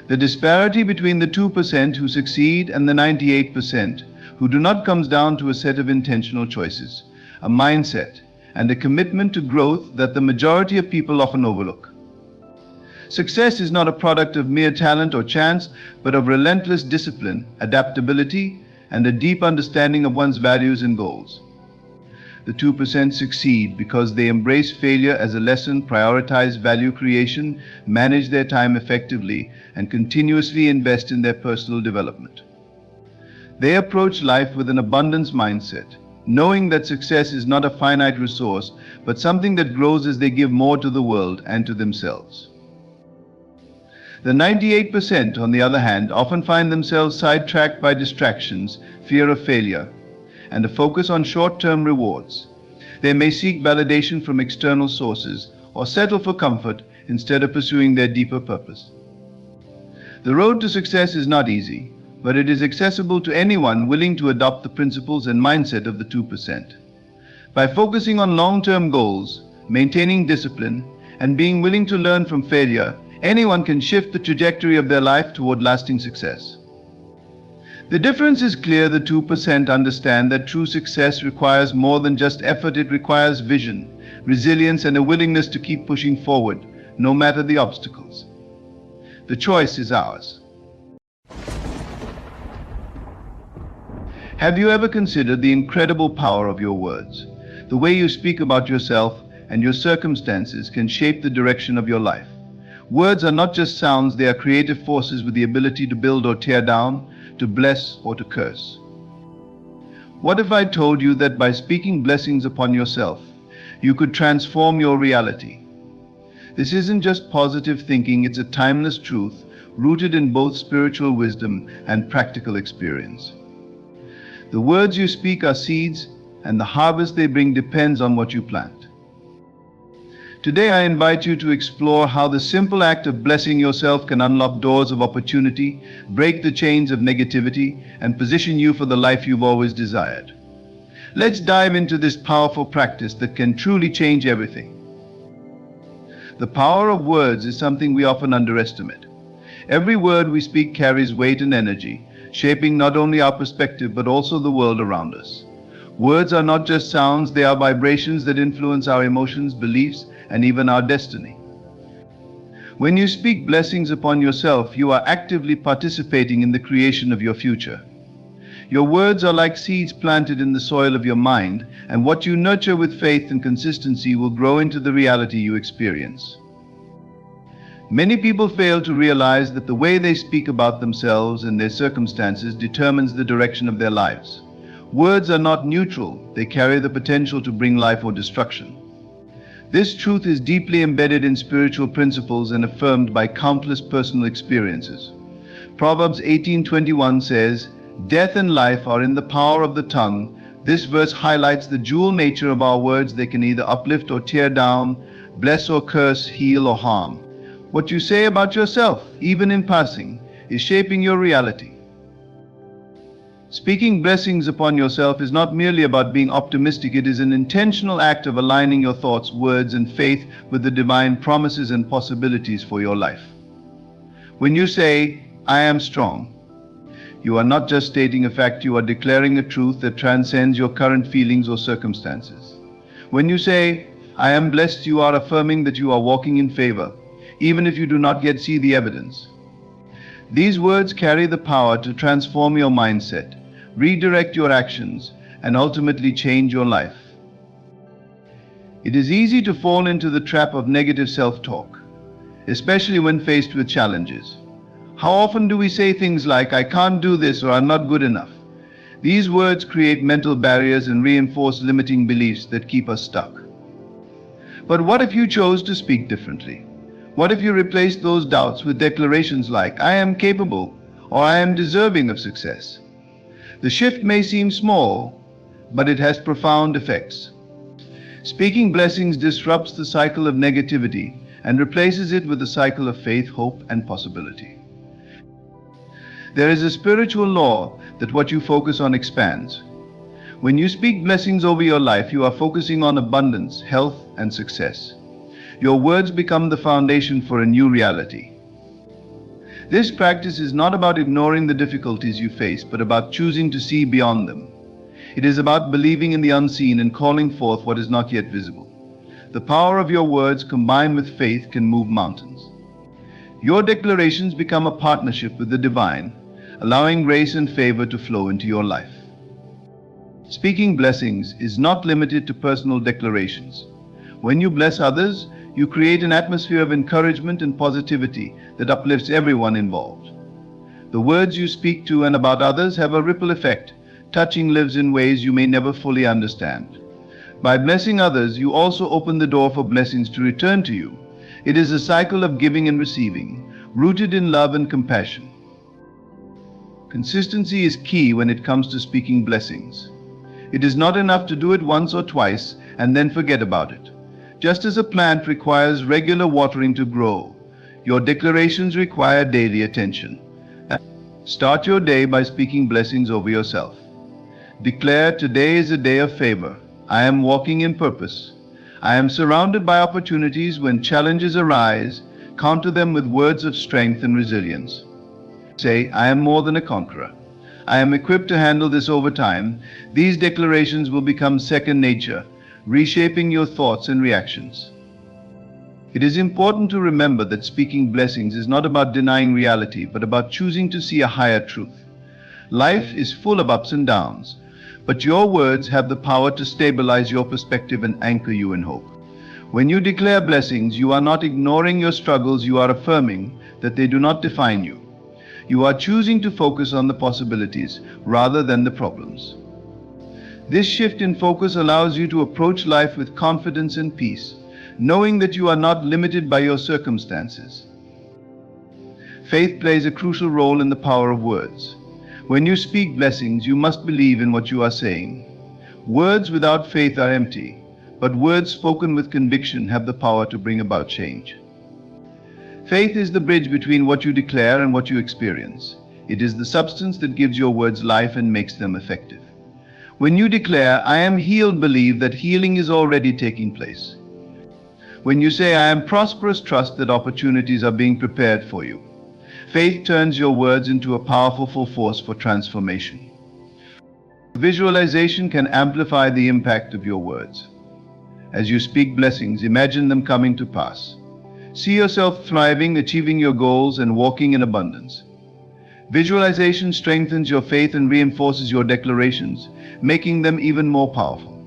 The disparity between the 2% who succeed and the 98% who do not comes down to a set of intentional choices, a mindset, and a commitment to growth that the majority of people often overlook. Success is not a product of mere talent or chance, but of relentless discipline, adaptability, and a deep understanding of one's values and goals. The 2% succeed because they embrace failure as a lesson, prioritize value creation, manage their time effectively, and continuously invest in their personal development. They approach life with an abundance mindset, knowing that success is not a finite resource, but something that grows as they give more to the world and to themselves. The 98%, on the other hand, often find themselves sidetracked by distractions, fear of failure, and a focus on short-term rewards. They may seek validation from external sources or settle for comfort instead of pursuing their deeper purpose. The road to success is not easy, but it is accessible to anyone willing to adopt the principles and mindset of the 2%. By focusing on long-term goals, maintaining discipline, and being willing to learn from failure, anyone can shift the trajectory of their life toward lasting success. The difference is clear. The 2% understand that true success requires more than just effort. It requires vision, resilience, and a willingness to keep pushing forward, no matter the obstacles. The choice is ours. Have you ever considered the incredible power of your words? The way you speak about yourself and your circumstances can shape the direction of your life. Words are not just sounds, they are creative forces with the ability to build or tear down, to bless or to curse. What if I told you that by speaking blessings upon yourself, you could transform your reality? This isn't just positive thinking, it's a timeless truth rooted in both spiritual wisdom and practical experience. The words you speak are seeds, and the harvest they bring depends on what you plant. Today I invite you to explore how the simple act of blessing yourself can unlock doors of opportunity, break the chains of negativity, and position you for the life you've always desired. Let's dive into this powerful practice that can truly change everything. The power of words is something we often underestimate. Every word we speak carries weight and energy, shaping not only our perspective but also the world around us. Words are not just sounds, they are vibrations that influence our emotions, beliefs, and even our destiny. When you speak blessings upon yourself, you are actively participating in the creation of your future. Your words are like seeds planted in the soil of your mind, and what you nurture with faith and consistency will grow into the reality you experience. Many people fail to realize that the way they speak about themselves and their circumstances determines the direction of their lives. Words are not neutral, they carry the potential to bring life or destruction. This truth is deeply embedded in spiritual principles and affirmed by countless personal experiences. Proverbs 18:21 says, "Death and life are in the power of the tongue." This verse highlights the dual nature of our words. They can either uplift or tear down, bless or curse, heal or harm. What you say about yourself, even in passing, is shaping your reality. Speaking blessings upon yourself is not merely about being optimistic, it is an intentional act of aligning your thoughts, words, and faith with the divine promises and possibilities for your life. When you say, "I am strong," you are not just stating a fact, you are declaring a truth that transcends your current feelings or circumstances. When you say, "I am blessed," you are affirming that you are walking in favor, even if you do not yet see the evidence. These words carry the power to transform your mindset, redirect your actions, and ultimately change your life. It is easy to fall into the trap of negative self-talk, especially when faced with challenges. How often do we say things like, "I can't do this," or "I'm not good enough"? These words create mental barriers and reinforce limiting beliefs that keep us stuck. But what if you chose to speak differently? What if you replaced those doubts with declarations like, "I am capable," or "I am deserving of success"? The shift may seem small, but it has profound effects. Speaking blessings disrupts the cycle of negativity and replaces it with a cycle of faith, hope, and possibility. There is a spiritual law that what you focus on expands. When you speak blessings over your life, you are focusing on abundance, health, and success. Your words become the foundation for a new reality. This practice is not about ignoring the difficulties you face, but about choosing to see beyond them. It is about believing in the unseen and calling forth what is not yet visible. The power of your words combined with faith can move mountains. Your declarations become a partnership with the divine, allowing grace and favor to flow into your life. Speaking blessings is not limited to personal declarations. When you bless others, you create an atmosphere of encouragement and positivity that uplifts everyone involved. The words you speak to and about others have a ripple effect, touching lives in ways you may never fully understand. By blessing others, you also open the door for blessings to return to you. It is a cycle of giving and receiving, rooted in love and compassion. Consistency is key when it comes to speaking blessings. It is not enough to do it once or twice and then forget about it. Just as a plant requires regular watering to grow, your declarations require daily attention. Start your day by speaking blessings over yourself. Declare, "Today is a day of favor. I am walking in purpose. I am surrounded by opportunities. When challenges arise, counter them with words of strength and resilience." Say, "I am more than a conqueror. I am equipped to handle this over time." These declarations will become second nature, reshaping your thoughts and reactions. It is important to remember that speaking blessings is not about denying reality, but about choosing to see a higher truth. Life is full of ups and downs, but your words have the power to stabilize your perspective and anchor you in hope. When you declare blessings, you are not ignoring your struggles, you are affirming that they do not define you. You are choosing to focus on the possibilities rather than the problems. This shift in focus allows you to approach life with confidence and peace, knowing that you are not limited by your circumstances. Faith plays a crucial role in the power of words. When you speak blessings, you must believe in what you are saying. Words without faith are empty, but words spoken with conviction have the power to bring about change. Faith is the bridge between what you declare and what you experience. It is the substance that gives your words life and makes them effective. When you declare, "I am healed," believe that healing is already taking place. When you say, "I am prosperous," trust that opportunities are being prepared for you. Faith turns your words into a powerful force for transformation. Visualization can amplify the impact of your words. As you speak blessings, imagine them coming to pass. See yourself thriving, achieving your goals, and walking in abundance. Visualization strengthens your faith and reinforces your declarations, making them even more powerful.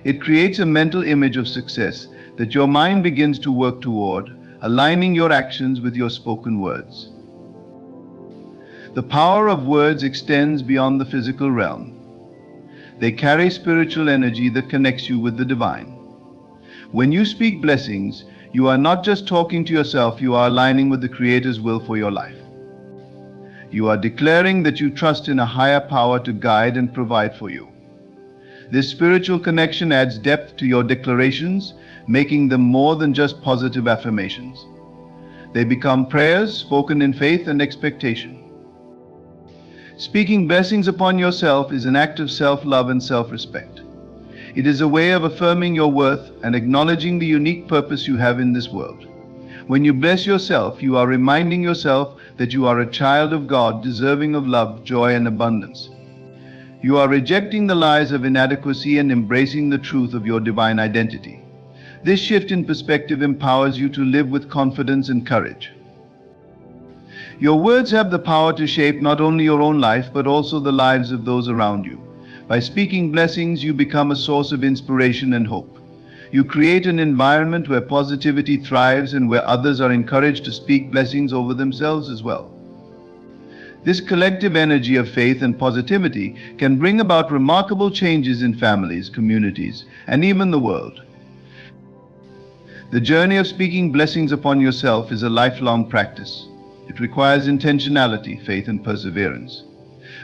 It creates a mental image of success that your mind begins to work toward, aligning your actions with your spoken words. The power of words extends beyond the physical realm. They carry spiritual energy that connects you with the divine. When you speak blessings, you are not just talking to yourself, you are aligning with the Creator's will for your life. You are declaring that you trust in a higher power to guide and provide for you. This spiritual connection adds depth to your declarations, making them more than just positive affirmations. They become prayers spoken in faith and expectation. Speaking blessings upon yourself is an act of self-love and self-respect. It is a way of affirming your worth and acknowledging the unique purpose you have in this world. When you bless yourself, you are reminding yourself that you are a child of God, deserving of love, joy, and abundance. You are rejecting the lies of inadequacy and embracing the truth of your divine identity. This shift in perspective empowers you to live with confidence and courage. Your words have the power to shape not only your own life, but also the lives of those around you. By speaking blessings, you become a source of inspiration and hope. You create an environment where positivity thrives and where others are encouraged to speak blessings over themselves as well. This collective energy of faith and positivity can bring about remarkable changes in families, communities, and even the world. The journey of speaking blessings upon yourself is a lifelong practice. It requires intentionality, faith, and perseverance.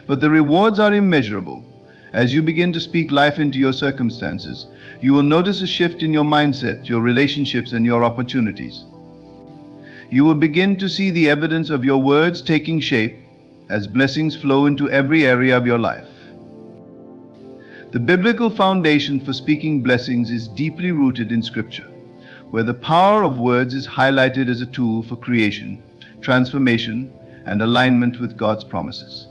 But the rewards are immeasurable. As you begin to speak life into your circumstances, you will notice a shift in your mindset, your relationships, and your opportunities. You will begin to see the evidence of your words taking shape as blessings flow into every area of your life. The biblical foundation for speaking blessings is deeply rooted in Scripture, where the power of words is highlighted as a tool for creation, transformation, and alignment with God's promises.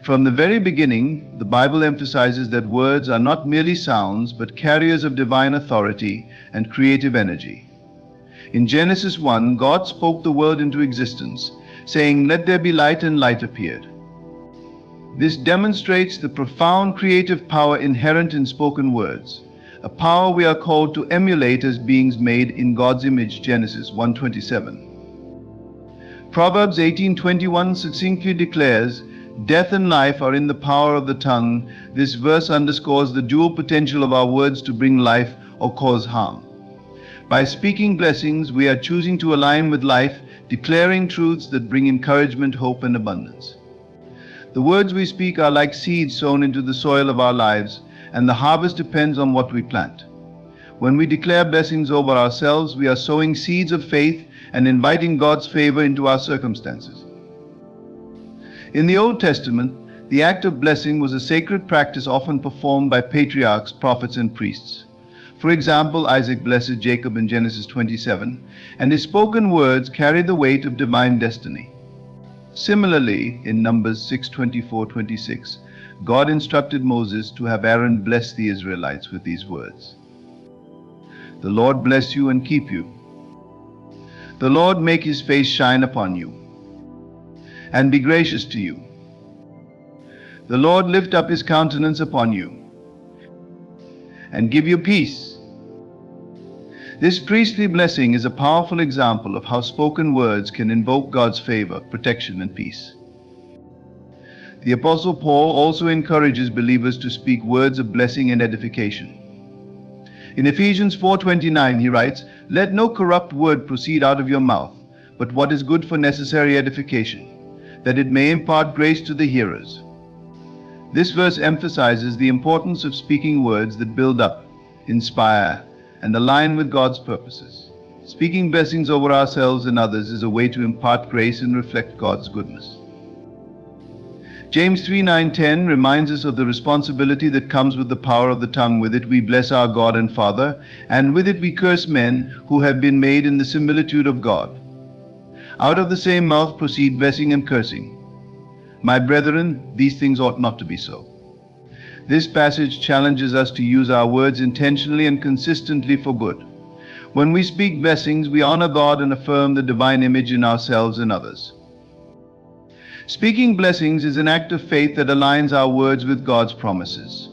From the very beginning, the Bible emphasizes that words are not merely sounds, but carriers of divine authority and creative energy. In Genesis 1, God spoke the world into existence, saying, "Let there be light," and light appeared. This demonstrates the profound creative power inherent in spoken words, a power we are called to emulate as beings made in God's image, Genesis 1:27. Proverbs 18:21 succinctly declares, "Death and life are in the power of the tongue." This verse underscores the dual potential of our words to bring life or cause harm. By speaking blessings, we are choosing to align with life, declaring truths that bring encouragement, hope, and abundance. The words we speak are like seeds sown into the soil of our lives, and the harvest depends on what we plant. When we declare blessings over ourselves, we are sowing seeds of faith and inviting God's favor into our circumstances. In the Old Testament, the act of blessing was a sacred practice often performed by patriarchs, prophets, and priests. For example, Isaac blessed Jacob in Genesis 27, and his spoken words carry the weight of divine destiny. Similarly, in Numbers 6:24-26, God instructed Moses to have Aaron bless the Israelites with these words: "The Lord bless you and keep you. The Lord make his face shine upon you and be gracious to you. The Lord lift up his countenance upon you and give you peace." This priestly blessing is a powerful example of how spoken words can invoke God's favor, protection, and peace. The Apostle Paul also encourages believers to speak words of blessing and edification. In Ephesians 4:29 he writes, "Let no corrupt word proceed out of your mouth, but what is good for necessary edification, that it may impart grace to the hearers." This verse emphasizes the importance of speaking words that build up, inspire, and align with God's purposes. Speaking blessings over ourselves and others is a way to impart grace and reflect God's goodness. James 3:9-10 reminds us of the responsibility that comes with the power of the tongue. With it we bless our God and Father, and with it we curse men who have been made in the similitude of God. Out of the same mouth proceed blessing and cursing. My brethren, these things ought not to be so. This passage challenges us to use our words intentionally and consistently for good. When we speak blessings, we honor God and affirm the divine image in ourselves and others. Speaking blessings is an act of faith that aligns our words with God's promises.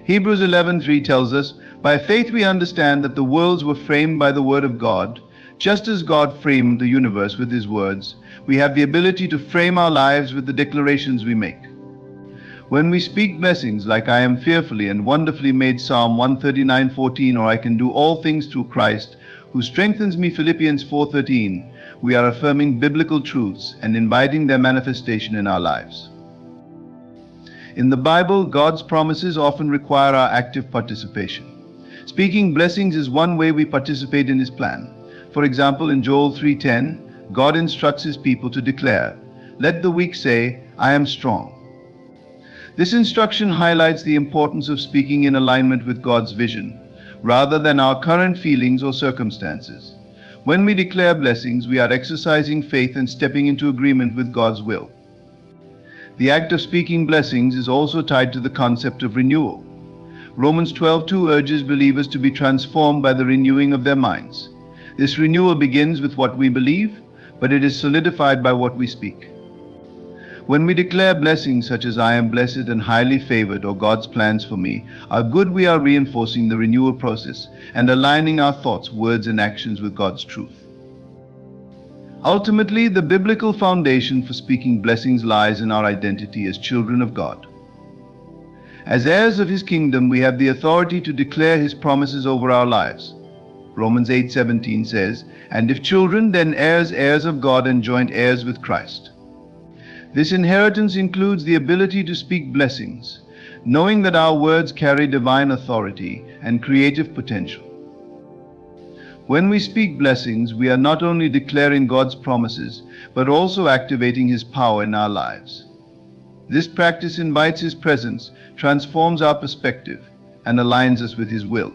Hebrews 11:3 tells us, "By faith we understand that the worlds were framed by the word of God. Just as God framed the universe with his words, we have the ability to frame our lives with the declarations we make." When we speak blessings like I am fearfully and wonderfully made, Psalm 139:14, or I can do all things through Christ who strengthens me, Philippians 4:13, we are affirming biblical truths and inviting their manifestation in our lives. In the Bible, God's promises often require our active participation. Speaking blessings is one way we participate in His plan. For example, in Joel 3:10, God instructs His people to declare, "Let the weak say, I am strong." This instruction highlights the importance of speaking in alignment with God's vision, rather than our current feelings or circumstances. When we declare blessings, we are exercising faith and stepping into agreement with God's will. The act of speaking blessings is also tied to the concept of renewal. Romans 12:2 urges believers to be transformed by the renewing of their minds. This renewal begins with what we believe, but it is solidified by what we speak. When we declare blessings such as I am blessed and highly favored, or God's plans for me are good, we are reinforcing the renewal process and aligning our thoughts, words, and actions with God's truth. Ultimately, the biblical foundation for speaking blessings lies in our identity as children of God. As heirs of His kingdom, we have the authority to declare His promises over our lives. Romans 8:17 says, "And if children, then heirs, heirs of God and joint heirs with Christ." This inheritance includes the ability to speak blessings, knowing that our words carry divine authority and creative potential. When we speak blessings, we are not only declaring God's promises, but also activating His power in our lives. This practice invites His presence, transforms our perspective, and aligns us with His will.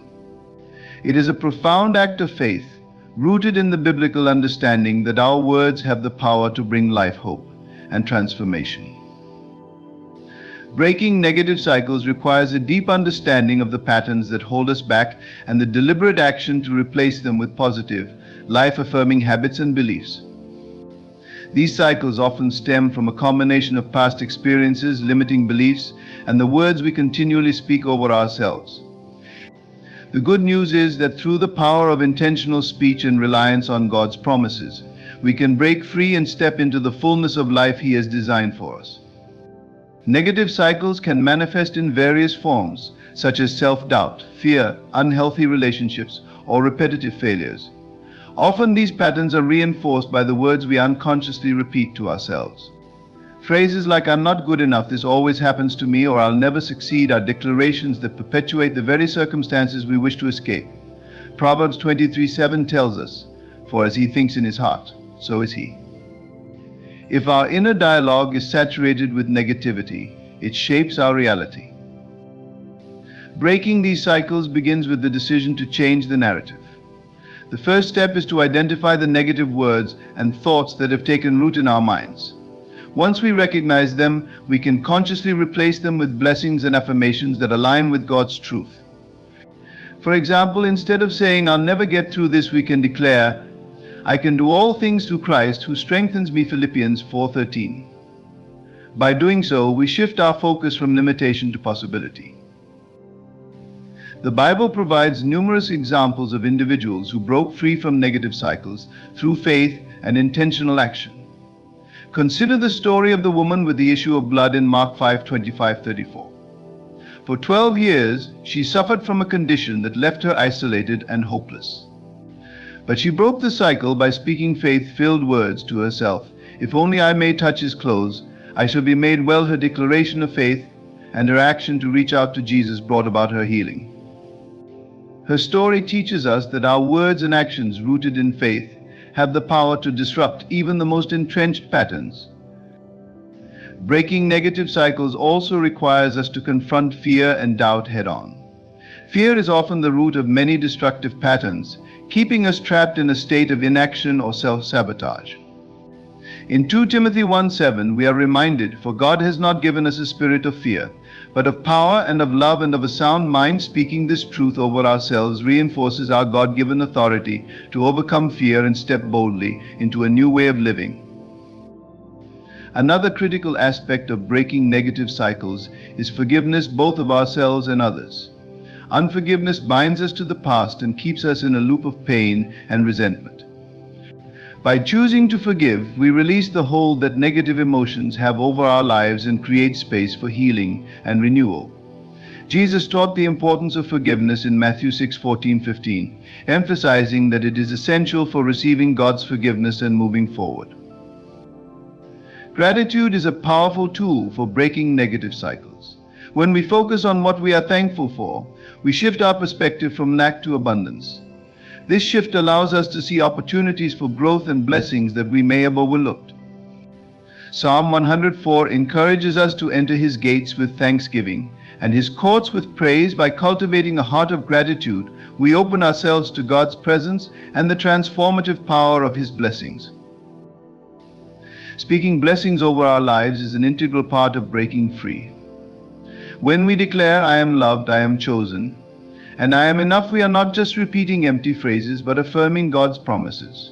It is a profound act of faith, rooted in the biblical understanding that our words have the power to bring life, hope, and transformation. Breaking negative cycles requires a deep understanding of the patterns that hold us back and the deliberate action to replace them with positive, life-affirming habits and beliefs. These cycles often stem from a combination of past experiences, limiting beliefs, and the words we continually speak over ourselves. The good news is that through the power of intentional speech and reliance on God's promises, we can break free and step into the fullness of life He has designed for us. Negative cycles can manifest in various forms, such as self-doubt, fear, unhealthy relationships, or repetitive failures. Often these patterns are reinforced by the words we unconsciously repeat to ourselves. Phrases like "I'm not good enough," "this always happens to me," or "I'll never succeed" are declarations that perpetuate the very circumstances we wish to escape. Proverbs 23:7 tells us, "For as he thinks in his heart, so is he." If our inner dialogue is saturated with negativity, it shapes our reality. Breaking these cycles begins with the decision to change the narrative. The first step is to identify the negative words and thoughts that have taken root in our minds. Once we recognize them, we can consciously replace them with blessings and affirmations that align with God's truth. For example, instead of saying "I'll never get through this," we can declare, "I can do all things through Christ who strengthens me," Philippians 4:13. By doing so, we shift our focus from limitation to possibility. The Bible provides numerous examples of individuals who broke free from negative cycles through faith and intentional action. Consider the story of the woman with the issue of blood in Mark 5:25-34. For 12 years, she suffered from a condition that left her isolated and hopeless. But she broke the cycle by speaking faith-filled words to herself. "If only I may touch his clothes, I shall be made well." Her declaration of faith and her action to reach out to Jesus brought about her healing. Her story teaches us that our words and actions rooted in faith have the power to disrupt even the most entrenched patterns. Breaking negative cycles also requires us to confront fear and doubt head-on. Fear is often the root of many destructive patterns, keeping us trapped in a state of inaction or self-sabotage. In 2 Timothy 1:7, we are reminded, "For God has not given us a spirit of fear, but of power and of love and of a sound mind." Speaking this truth over ourselves reinforces our God-given authority to overcome fear and step boldly into a new way of living. Another critical aspect of breaking negative cycles is forgiveness, both of ourselves and others. Unforgiveness binds us to the past and keeps us in a loop of pain and resentment. By choosing to forgive, we release the hold that negative emotions have over our lives and create space for healing and renewal. Jesus taught the importance of forgiveness in Matthew 6:14-15, emphasizing that it is essential for receiving God's forgiveness and moving forward. Gratitude is a powerful tool for breaking negative cycles. When we focus on what we are thankful for, we shift our perspective from lack to abundance. This shift allows us to see opportunities for growth and blessings that we may have overlooked. Psalm 104 encourages us to enter His gates with thanksgiving and His courts with praise. By cultivating a heart of gratitude, we open ourselves to God's presence and the transformative power of His blessings. Speaking blessings over our lives is an integral part of breaking free. When we declare, "I am loved, I am chosen, and I am enough," we are not just repeating empty phrases, but affirming God's promises.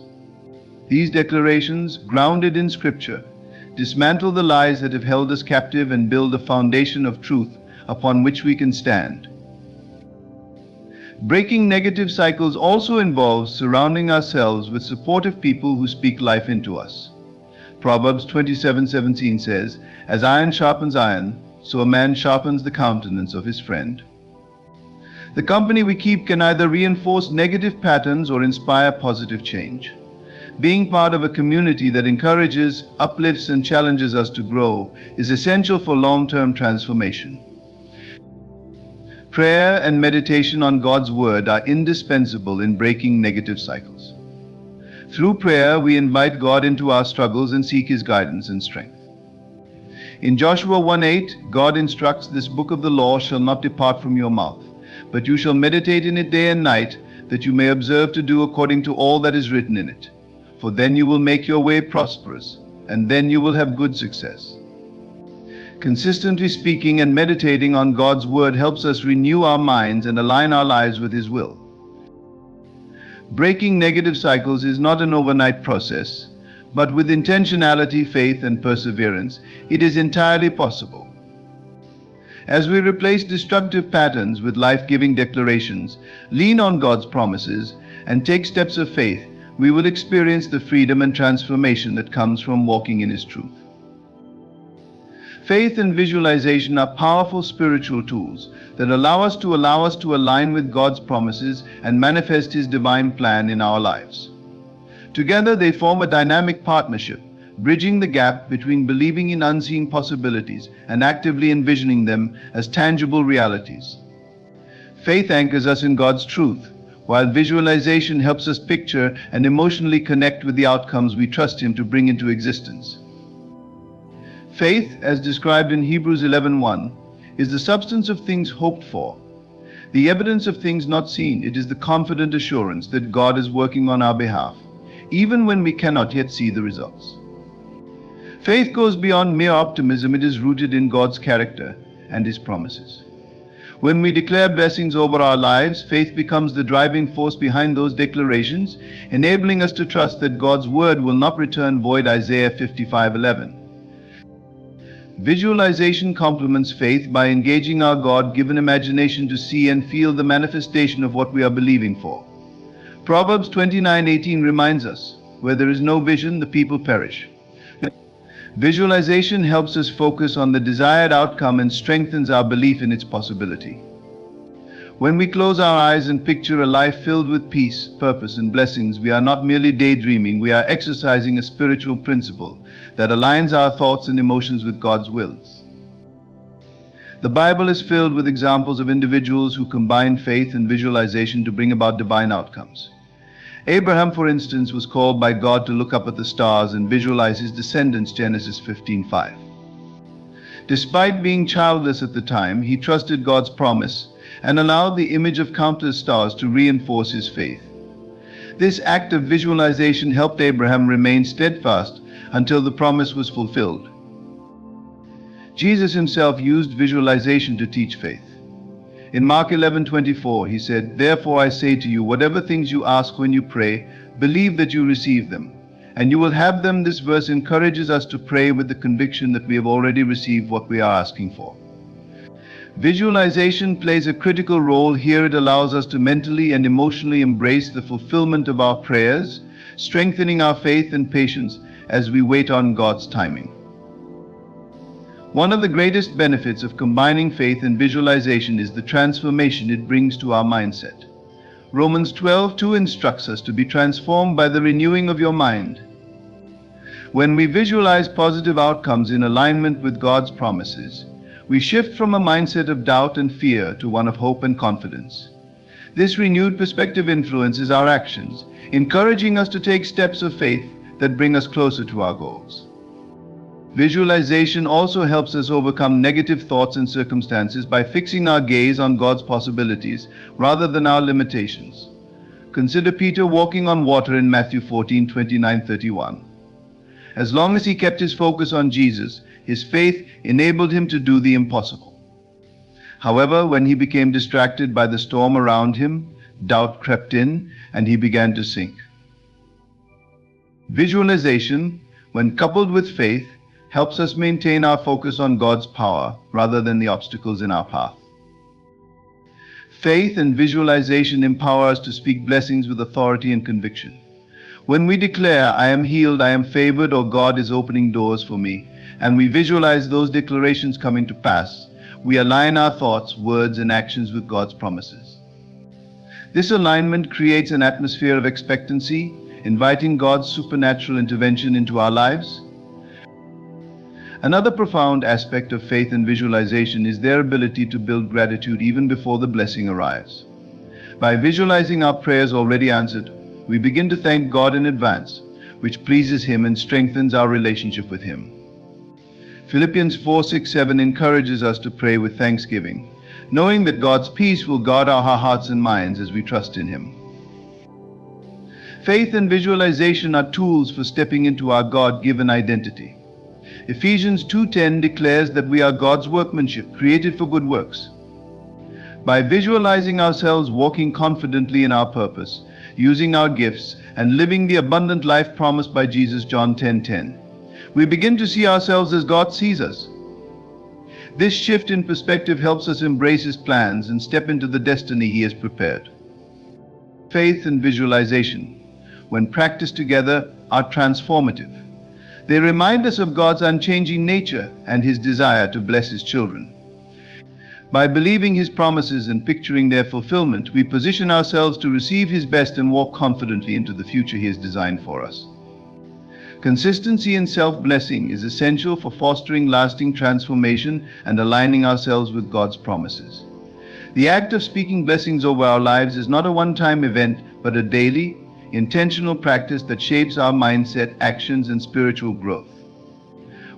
These declarations, grounded in Scripture, dismantle the lies that have held us captive and build a foundation of truth upon which we can stand. Breaking negative cycles also involves surrounding ourselves with supportive people who speak life into us. Proverbs 27:17 says, "As iron sharpens iron, so a man sharpens the countenance of his friend." The company we keep can either reinforce negative patterns or inspire positive change. Being part of a community that encourages, uplifts, and challenges us to grow is essential for long-term transformation. Prayer and meditation on God's Word are indispensable in breaking negative cycles. Through prayer, we invite God into our struggles and seek His guidance and strength. In Joshua 1:8, God instructs, "This book of the law shall not depart from your mouth, but you shall meditate in it day and night, that you may observe to do according to all that is written in it. For then you will make your way prosperous, and then you will have good success." Consistently speaking and meditating on God's Word helps us renew our minds and align our lives with His will. Breaking negative cycles is not an overnight process, but with intentionality, faith, and perseverance, it is entirely possible. As we replace destructive patterns with life-giving declarations, lean on God's promises, and take steps of faith, we will experience the freedom and transformation that comes from walking in His truth. Faith and visualization are powerful spiritual tools that allow us to align with God's promises and manifest His divine plan in our lives. Together they form a dynamic partnership, bridging the gap between believing in unseen possibilities and actively envisioning them as tangible realities. Faith anchors us in God's truth, while visualization helps us picture and emotionally connect with the outcomes we trust Him to bring into existence. Faith, as described in Hebrews 11:1, is the substance of things hoped for, the evidence of things not seen. It is the confident assurance that God is working on our behalf, even when we cannot yet see the results. Faith goes beyond mere optimism. It is rooted in God's character and His promises. When we declare blessings over our lives, faith becomes the driving force behind those declarations, enabling us to trust that God's Word will not return void. Isaiah 55:11. Visualization complements faith by engaging our God-given imagination to see and feel the manifestation of what we are believing for. Proverbs 29:18 reminds us, "Where there is no vision, the people perish." Visualization helps us focus on the desired outcome and strengthens our belief in its possibility. When we close our eyes and picture a life filled with peace, purpose, and blessings, we are not merely daydreaming, we are exercising a spiritual principle that aligns our thoughts and emotions with God's will. The Bible is filled with examples of individuals who combined faith and visualization to bring about divine outcomes. Abraham, for instance, was called by God to look up at the stars and visualize his descendants, Genesis 15:5. Despite being childless at the time, he trusted God's promise and allowed the image of countless stars to reinforce his faith. This act of visualization helped Abraham remain steadfast until the promise was fulfilled. Jesus himself used visualization to teach faith. In Mark 11:24, he said, "Therefore I say to you, whatever things you ask when you pray, believe that you receive them, and you will have them." This verse encourages us to pray with the conviction that we have already received what we are asking for. Visualization plays a critical role here. It allows us to mentally and emotionally embrace the fulfillment of our prayers, strengthening our faith and patience as we wait on God's timing. One of the greatest benefits of combining faith and visualization is the transformation it brings to our mindset. Romans 12:2 instructs us to be transformed by the renewing of your mind. When we visualize positive outcomes in alignment with God's promises, we shift from a mindset of doubt and fear to one of hope and confidence. This renewed perspective influences our actions, encouraging us to take steps of faith that bring us closer to our goals. Visualization also helps us overcome negative thoughts and circumstances by fixing our gaze on God's possibilities rather than our limitations. Consider Peter walking on water in Matthew 14:29-31. As long as he kept his focus on Jesus, his faith enabled him to do the impossible. However, when he became distracted by the storm around him, doubt crept in and he began to sink. Visualization, when coupled with faith, helps us maintain our focus on God's power rather than the obstacles in our path. Faith and visualization empower us to speak blessings with authority and conviction. When we declare, "I am healed, I am favored," or "God is opening doors for me," and we visualize those declarations coming to pass, we align our thoughts, words, and actions with God's promises. This alignment creates an atmosphere of expectancy, inviting God's supernatural intervention into our lives. Another profound aspect of faith and visualization is their ability to build gratitude even before the blessing arrives. By visualizing our prayers already answered, we begin to thank God in advance, which pleases Him and strengthens our relationship with Him. Philippians 4:6-7 encourages us to pray with thanksgiving, knowing that God's peace will guard our hearts and minds as we trust in Him. Faith and visualization are tools for stepping into our God-given identity. Ephesians 2:10 declares that we are God's workmanship, created for good works. By visualizing ourselves walking confidently in our purpose, using our gifts, and living the abundant life promised by Jesus, John 10:10, we begin to see ourselves as God sees us. This shift in perspective helps us embrace His plans and step into the destiny He has prepared. Faith and visualization, when practiced together, are transformative. They remind us of God's unchanging nature and His desire to bless His children. By believing His promises and picturing their fulfillment, we position ourselves to receive His best and walk confidently into the future He has designed for us. Consistency in self-blessing is essential for fostering lasting transformation and aligning ourselves with God's promises. The act of speaking blessings over our lives is not a one-time event, but a daily, intentional practice that shapes our mindset, actions, and spiritual growth.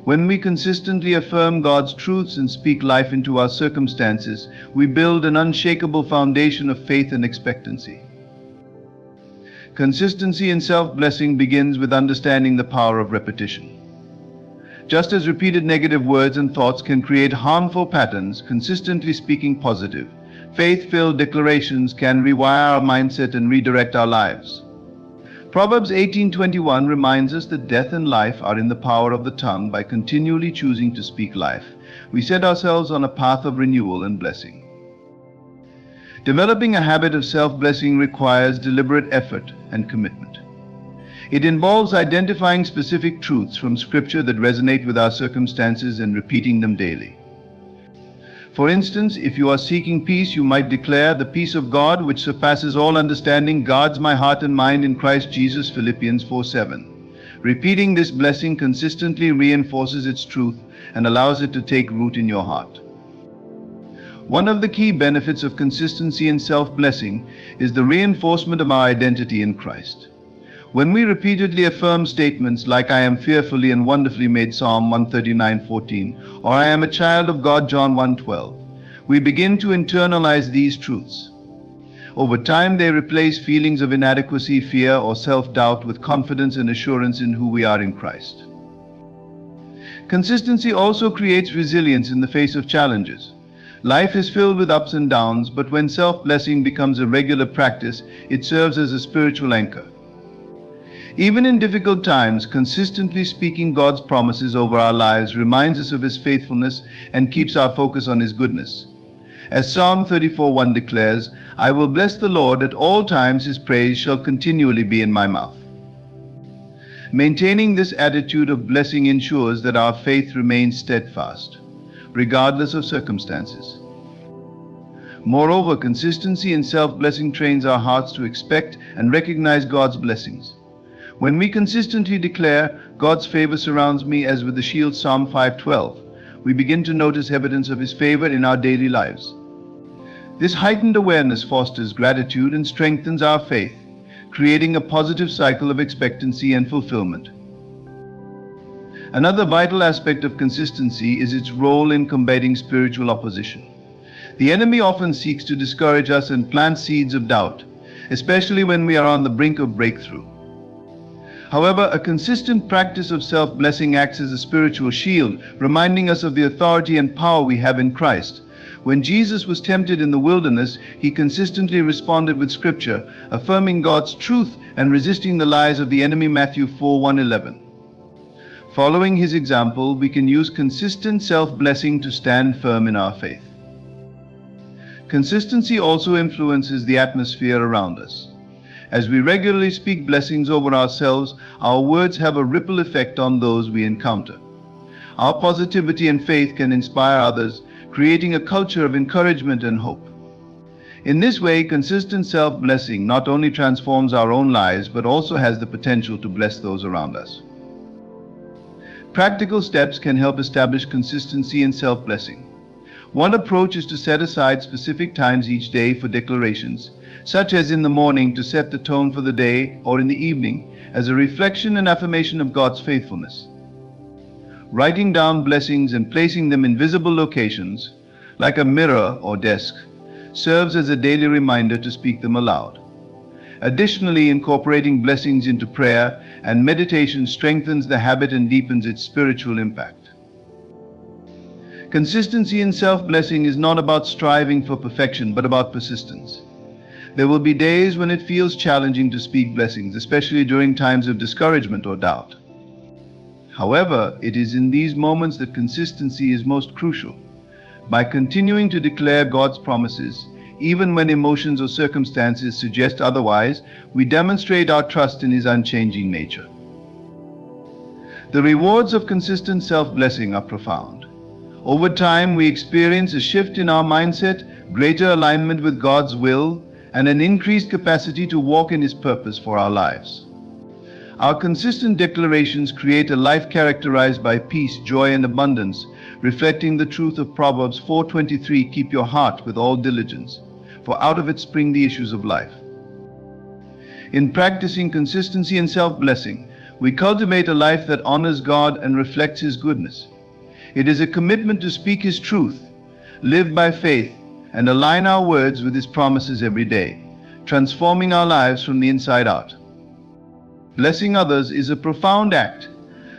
When we consistently affirm God's truths and speak life into our circumstances, we build an unshakable foundation of faith and expectancy. Consistency in self-blessing begins with understanding the power of repetition. Just as repeated negative words and thoughts can create harmful patterns, consistently speaking positive, faith-filled declarations can rewire our mindset and redirect our lives. Proverbs 18:21 reminds us that death and life are in the power of the tongue. By continually choosing to speak life, we set ourselves on a path of renewal and blessing. Developing a habit of self-blessing requires deliberate effort and commitment. It involves identifying specific truths from Scripture that resonate with our circumstances and repeating them daily. For instance, if you are seeking peace, you might declare, "The peace of God, which surpasses all understanding, guards my heart and mind in Christ Jesus," Philippians 4:7. Repeating this blessing consistently reinforces its truth and allows it to take root in your heart. One of the key benefits of consistency in self-blessing is the reinforcement of our identity in Christ. When we repeatedly affirm statements like "I am fearfully and wonderfully made," Psalm 139:14, or "I am a child of God," John 1:12, we begin to internalize these truths. Over time, they replace feelings of inadequacy, fear, or self-doubt with confidence and assurance in who we are in Christ. Consistency also creates resilience in the face of challenges. Life is filled with ups and downs, but when self-blessing becomes a regular practice, it serves as a spiritual anchor. Even in difficult times, consistently speaking God's promises over our lives reminds us of His faithfulness and keeps our focus on His goodness. As Psalm 34:1 declares, "I will bless the Lord at all times, His praise shall continually be in my mouth." Maintaining this attitude of blessing ensures that our faith remains steadfast, regardless of circumstances. Moreover, consistency in self-blessing trains our hearts to expect and recognize God's blessings. When we consistently declare, "God's favor surrounds me as with a shield," Psalm 5:12, we begin to notice evidence of His favor in our daily lives. This heightened awareness fosters gratitude and strengthens our faith, creating a positive cycle of expectancy and fulfillment. Another vital aspect of consistency is its role in combating spiritual opposition. The enemy often seeks to discourage us and plant seeds of doubt, especially when we are on the brink of breakthrough. However, a consistent practice of self-blessing acts as a spiritual shield, reminding us of the authority and power we have in Christ. When Jesus was tempted in the wilderness, He consistently responded with Scripture, affirming God's truth and resisting the lies of the enemy, Matthew 4:1-11. Following His example, we can use consistent self-blessing to stand firm in our faith. Consistency also influences the atmosphere around us. As we regularly speak blessings over ourselves, our words have a ripple effect on those we encounter. Our positivity and faith can inspire others, creating a culture of encouragement and hope. In this way, consistent self-blessing not only transforms our own lives, but also has the potential to bless those around us. Practical steps can help establish consistency in self-blessing. One approach is to set aside specific times each day for declarations, such as in the morning to set the tone for the day, or in the evening as a reflection and affirmation of God's faithfulness. Writing down blessings and placing them in visible locations, like a mirror or desk, serves as a daily reminder to speak them aloud. Additionally, incorporating blessings into prayer and meditation strengthens the habit and deepens its spiritual impact. Consistency in self-blessing is not about striving for perfection, but about persistence. There will be days when it feels challenging to speak blessings, especially during times of discouragement or doubt. However, it is in these moments that consistency is most crucial. By continuing to declare God's promises, even when emotions or circumstances suggest otherwise, we demonstrate our trust in His unchanging nature. The rewards of consistent self-blessing are profound. Over time, we experience a shift in our mindset, greater alignment with God's will, and an increased capacity to walk in His purpose for our lives. Our consistent declarations create a life characterized by peace, joy, and abundance, reflecting the truth of Proverbs 4:23, "Keep your heart with all diligence, for out of it spring the issues of life." In practicing consistency and self-blessing, we cultivate a life that honors God and reflects His goodness. It is a commitment to speak His truth, live by faith, and align our words with His promises every day, transforming our lives from the inside out. Blessing others is a profound act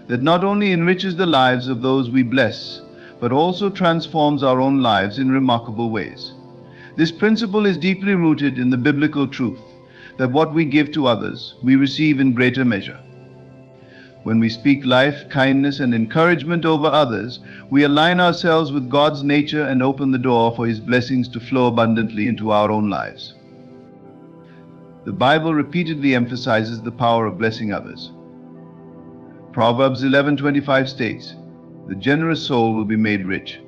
that not only enriches the lives of those we bless, but also transforms our own lives in remarkable ways. This principle is deeply rooted in the biblical truth that what we give to others, we receive in greater measure. When we speak life, kindness, and encouragement over others, we align ourselves with God's nature and open the door for His blessings to flow abundantly into our own lives. The Bible repeatedly emphasizes the power of blessing others. Proverbs 11:25 states, "The generous soul will be made rich,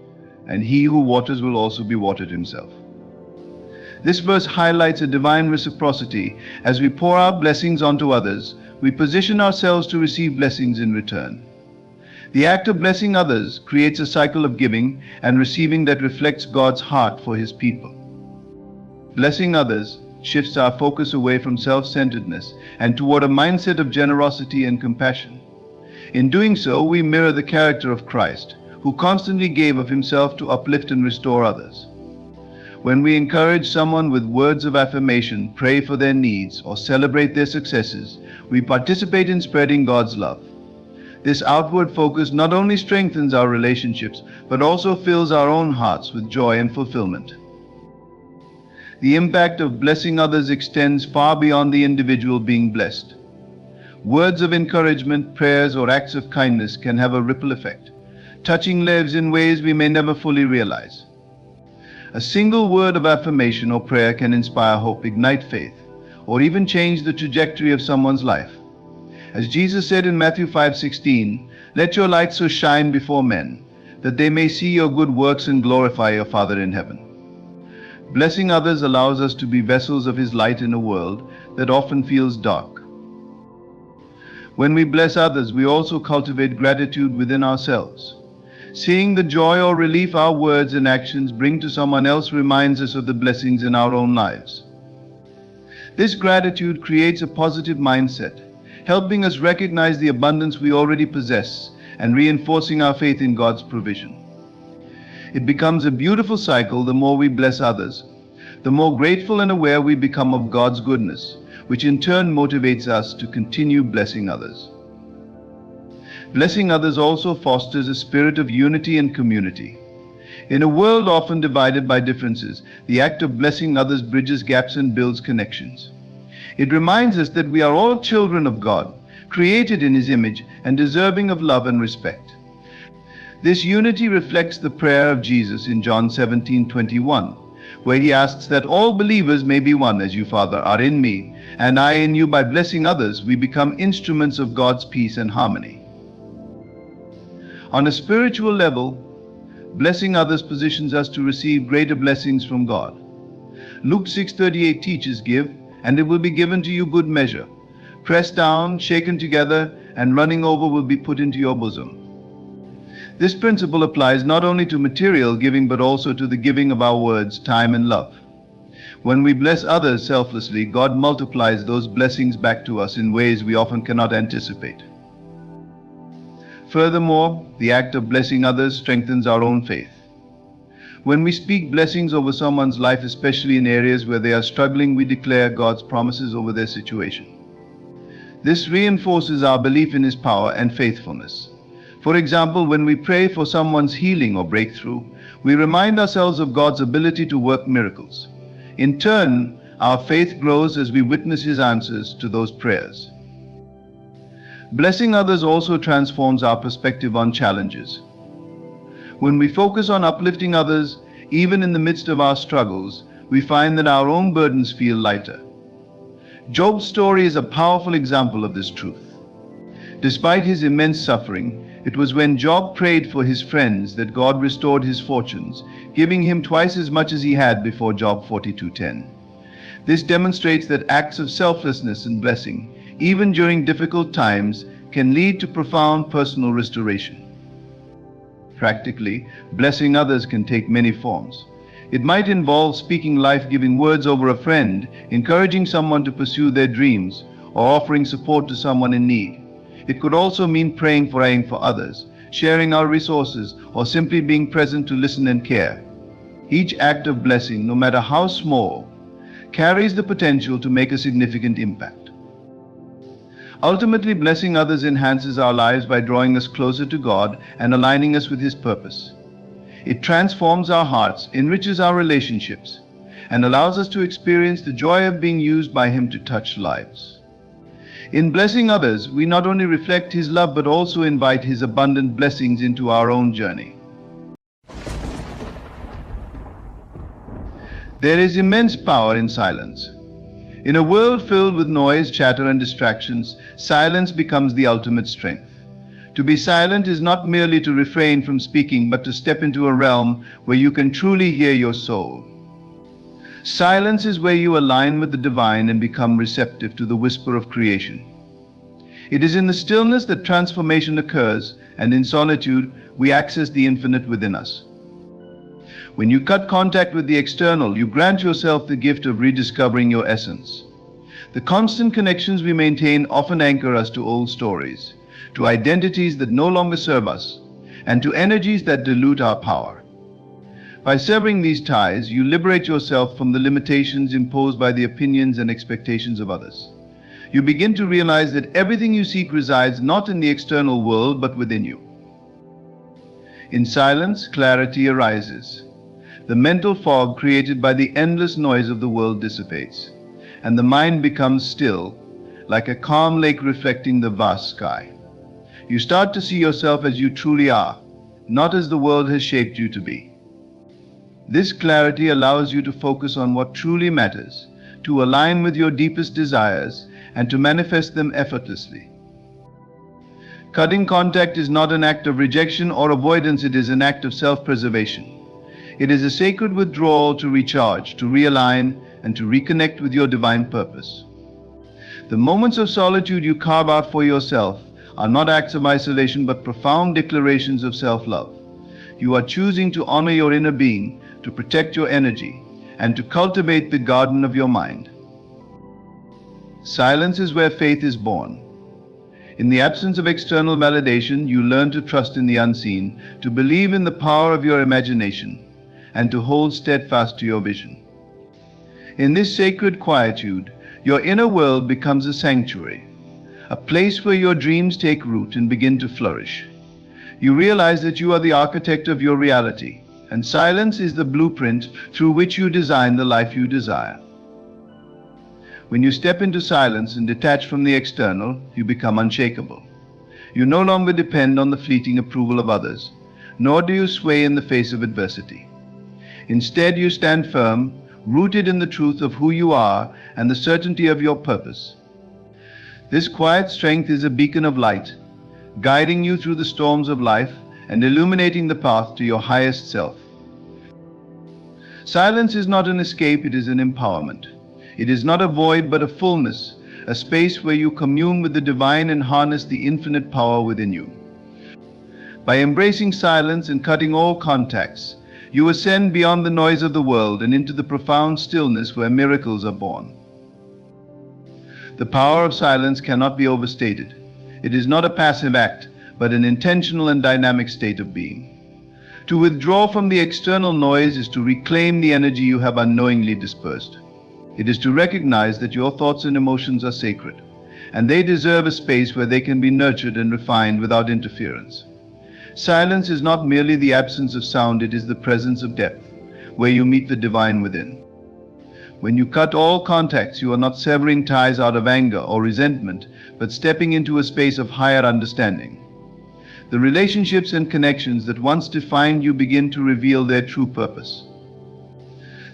and he who waters will also be watered himself." This verse highlights a divine reciprocity. As we pour out blessings onto others, we position ourselves to receive blessings in return. The act of blessing others creates a cycle of giving and receiving that reflects God's heart for His people. Blessing others shifts our focus away from self-centeredness and toward a mindset of generosity and compassion. In doing so, we mirror the character of Christ, who constantly gave of Himself to uplift and restore others. When we encourage someone with words of affirmation, pray for their needs, or celebrate their successes, we participate in spreading God's love. This outward focus not only strengthens our relationships, but also fills our own hearts with joy and fulfillment. The impact of blessing others extends far beyond the individual being blessed. Words of encouragement, prayers, or acts of kindness can have a ripple effect, touching lives in ways we may never fully realize. A single word of affirmation or prayer can inspire hope, ignite faith, or even change the trajectory of someone's life. As Jesus said in Matthew 5:16, "Let your light so shine before men, that they may see your good works and glorify your Father in heaven." Blessing others allows us to be vessels of His light in a world that often feels dark. When we bless others, we also cultivate gratitude within ourselves. Seeing the joy or relief our words and actions bring to someone else reminds us of the blessings in our own lives. This gratitude creates a positive mindset, helping us recognize the abundance we already possess and reinforcing our faith in God's provision. It becomes a beautiful cycle. The more we bless others, the more grateful and aware we become of God's goodness, which in turn motivates us to continue blessing others. Blessing others also fosters a spirit of unity and community. In a world often divided by differences, the act of blessing others bridges gaps and builds connections. It reminds us that we are all children of God, created in His image and deserving of love and respect. This unity reflects the prayer of Jesus in John 17:21, where He asks that all believers may be one as you, Father, are in me, and I in you. By blessing others, we become instruments of God's peace and harmony. On a spiritual level, blessing others positions us to receive greater blessings from God. Luke 6:38 teaches, "Give, and it will be given to you good measure, pressed down, shaken together, and running over will be put into your bosom." This principle applies not only to material giving but also to the giving of our words, time, and love. When we bless others selflessly, God multiplies those blessings back to us in ways we often cannot anticipate. Furthermore, the act of blessing others strengthens our own faith. When we speak blessings over someone's life, especially in areas where they are struggling, we declare God's promises over their situation. This reinforces our belief in His power and faithfulness. For example, when we pray for someone's healing or breakthrough, we remind ourselves of God's ability to work miracles. In turn, our faith grows as we witness His answers to those prayers. Blessing others also transforms our perspective on challenges. When we focus on uplifting others, even in the midst of our struggles, we find that our own burdens feel lighter. Job's story is a powerful example of this truth. Despite his immense suffering, it was when Job prayed for his friends that God restored his fortunes, giving him twice as much as he had before. Job 42:10. This demonstrates that acts of selflessness and blessing, even during difficult times, can lead to profound personal restoration. Practically, blessing others can take many forms. It might involve speaking life-giving words over a friend, encouraging someone to pursue their dreams, or offering support to someone in need. It could also mean praying for others, sharing our resources, or simply being present to listen and care. Each act of blessing, no matter how small, carries the potential to make a significant impact. Ultimately, blessing others enhances our lives by drawing us closer to God and aligning us with His purpose. It transforms our hearts, enriches our relationships, and allows us to experience the joy of being used by Him to touch lives. In blessing others, we not only reflect His love but also invite His abundant blessings into our own journey. There is immense power in silence. In a world filled with noise, chatter, and distractions, silence becomes the ultimate strength. To be silent is not merely to refrain from speaking, but to step into a realm where you can truly hear your soul. Silence is where you align with the divine and become receptive to the whisper of creation. It is in the stillness that transformation occurs, and in solitude, we access the infinite within us. When you cut contact with the external, you grant yourself the gift of rediscovering your essence. The constant connections we maintain often anchor us to old stories, to identities that no longer serve us, and to energies that dilute our power. By severing these ties, you liberate yourself from the limitations imposed by the opinions and expectations of others. You begin to realize that everything you seek resides not in the external world, but within you. In silence, clarity arises. The mental fog created by the endless noise of the world dissipates, and the mind becomes still, like a calm lake reflecting the vast sky. You start to see yourself as you truly are, not as the world has shaped you to be. This clarity allows you to focus on what truly matters, to align with your deepest desires, and to manifest them effortlessly. Cutting contact is not an act of rejection or avoidance, it is an act of self-preservation. It is a sacred withdrawal to recharge, to realign, and to reconnect with your divine purpose. The moments of solitude you carve out for yourself are not acts of isolation but profound declarations of self-love. You are choosing to honor your inner being, to protect your energy, and to cultivate the garden of your mind. Silence is where faith is born. In the absence of external validation, you learn to trust in the unseen, to believe in the power of your imagination, and to hold steadfast to your vision. In this sacred quietude, your inner world becomes a sanctuary, a place where your dreams take root and begin to flourish. You realize that you are the architect of your reality, and silence is the blueprint through which you design the life you desire. When you step into silence and detach from the external, you become unshakable. You no longer depend on the fleeting approval of others, nor do you sway in the face of adversity. Instead, you stand firm, rooted in the truth of who you are and the certainty of your purpose. This quiet strength is a beacon of light, guiding you through the storms of life and illuminating the path to your highest self. Silence is not an escape, it is an empowerment. It is not a void but a fullness, a space where you commune with the divine and harness the infinite power within you. By embracing silence and cutting all contacts, you ascend beyond the noise of the world and into the profound stillness where miracles are born. The power of silence cannot be overstated. It is not a passive act, but an intentional and dynamic state of being. To withdraw from the external noise is to reclaim the energy you have unknowingly dispersed. It is to recognize that your thoughts and emotions are sacred, and they deserve a space where they can be nurtured and refined without interference. Silence is not merely the absence of sound, it is the presence of depth, where you meet the divine within. When you cut all contacts, you are not severing ties out of anger or resentment, but stepping into a space of higher understanding. The relationships and connections that once defined you begin to reveal their true purpose.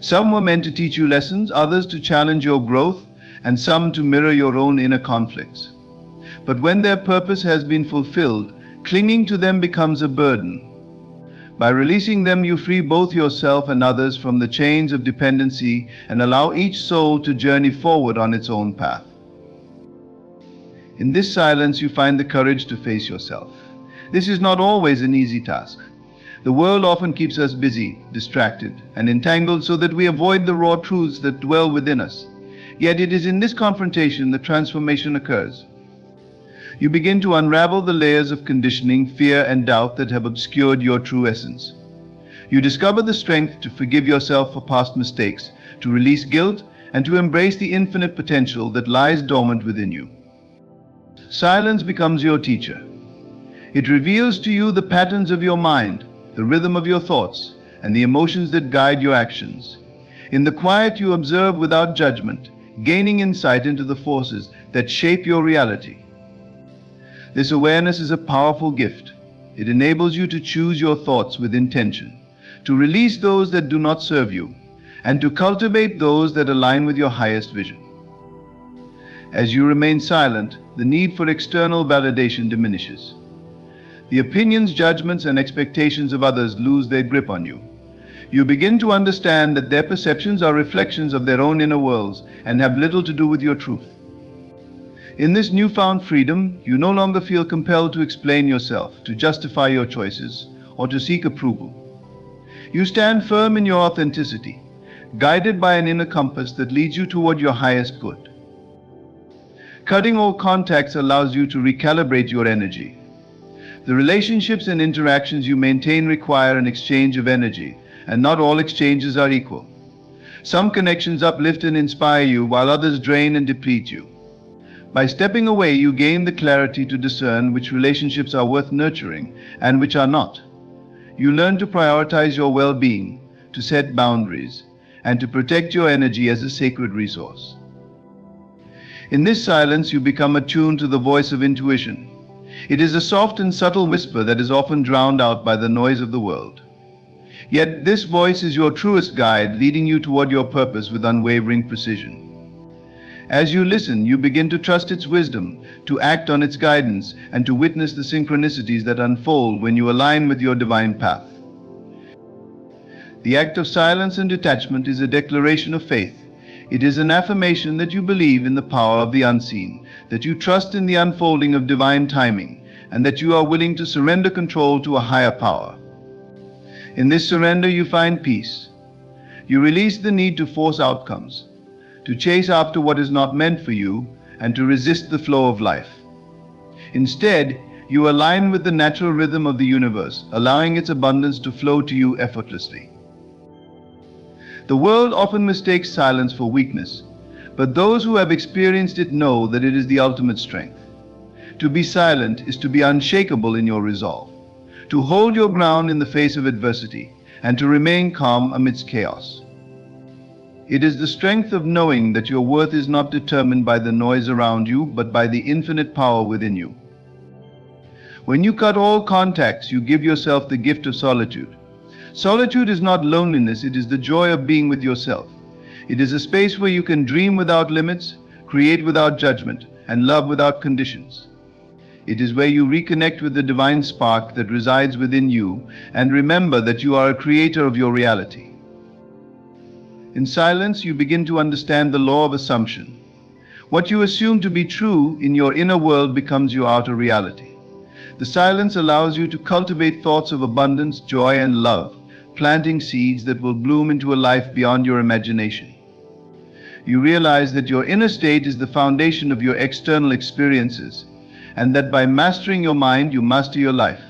Some were meant to teach you lessons, others to challenge your growth, and some to mirror your own inner conflicts. But when their purpose has been fulfilled, clinging to them becomes a burden. By releasing them, you free both yourself and others from the chains of dependency and allow each soul to journey forward on its own path. In this silence, you find the courage to face yourself. This is not always an easy task. The world often keeps us busy, distracted, and entangled so that we avoid the raw truths that dwell within us. Yet it is in this confrontation that transformation occurs. You begin to unravel the layers of conditioning, fear, and doubt that have obscured your true essence. You discover the strength to forgive yourself for past mistakes, to release guilt, and to embrace the infinite potential that lies dormant within you. Silence becomes your teacher. It reveals to you the patterns of your mind, the rhythm of your thoughts, and the emotions that guide your actions. In the quiet, you observe without judgment, gaining insight into the forces that shape your reality. This awareness is a powerful gift. It enables you to choose your thoughts with intention, to release those that do not serve you, and to cultivate those that align with your highest vision. As you remain silent, the need for external validation diminishes. The opinions, judgments, and expectations of others lose their grip on you. You begin to understand that their perceptions are reflections of their own inner worlds and have little to do with your truth. In this newfound freedom, you no longer feel compelled to explain yourself, to justify your choices, or to seek approval. You stand firm in your authenticity, guided by an inner compass that leads you toward your highest good. Cutting all contacts allows you to recalibrate your energy. The relationships and interactions you maintain require an exchange of energy, and not all exchanges are equal. Some connections uplift and inspire you, while others drain and deplete you. By stepping away, you gain the clarity to discern which relationships are worth nurturing and which are not. You learn to prioritize your well-being, to set boundaries, and to protect your energy as a sacred resource. In this silence, you become attuned to the voice of intuition. It is a soft and subtle whisper that is often drowned out by the noise of the world. Yet this voice is your truest guide, leading you toward your purpose with unwavering precision. As you listen, you begin to trust its wisdom, to act on its guidance, and to witness the synchronicities that unfold when you align with your divine path. The act of silence and detachment is a declaration of faith. It is an affirmation that you believe in the power of the unseen, that you trust in the unfolding of divine timing, and that you are willing to surrender control to a higher power. In this surrender, you find peace. You release the need to force outcomes, to chase after what is not meant for you, and to resist the flow of life. Instead, you align with the natural rhythm of the universe, allowing its abundance to flow to you effortlessly. The world often mistakes silence for weakness, but those who have experienced it know that it is the ultimate strength. To be silent is to be unshakable in your resolve, to hold your ground in the face of adversity, and to remain calm amidst chaos. It is the strength of knowing that your worth is not determined by the noise around you, but by the infinite power within you. When you cut all contacts, you give yourself the gift of solitude. Solitude is not loneliness, it is the joy of being with yourself. It is a space where you can dream without limits, create without judgment, and love without conditions. It is where you reconnect with the divine spark that resides within you and remember that you are a creator of your reality. In silence, you begin to understand the law of assumption. What you assume to be true in your inner world becomes your outer reality. The silence allows you to cultivate thoughts of abundance, joy, and love, planting seeds that will bloom into a life beyond your imagination. You realize that your inner state is the foundation of your external experiences, and that by mastering your mind, you master your life.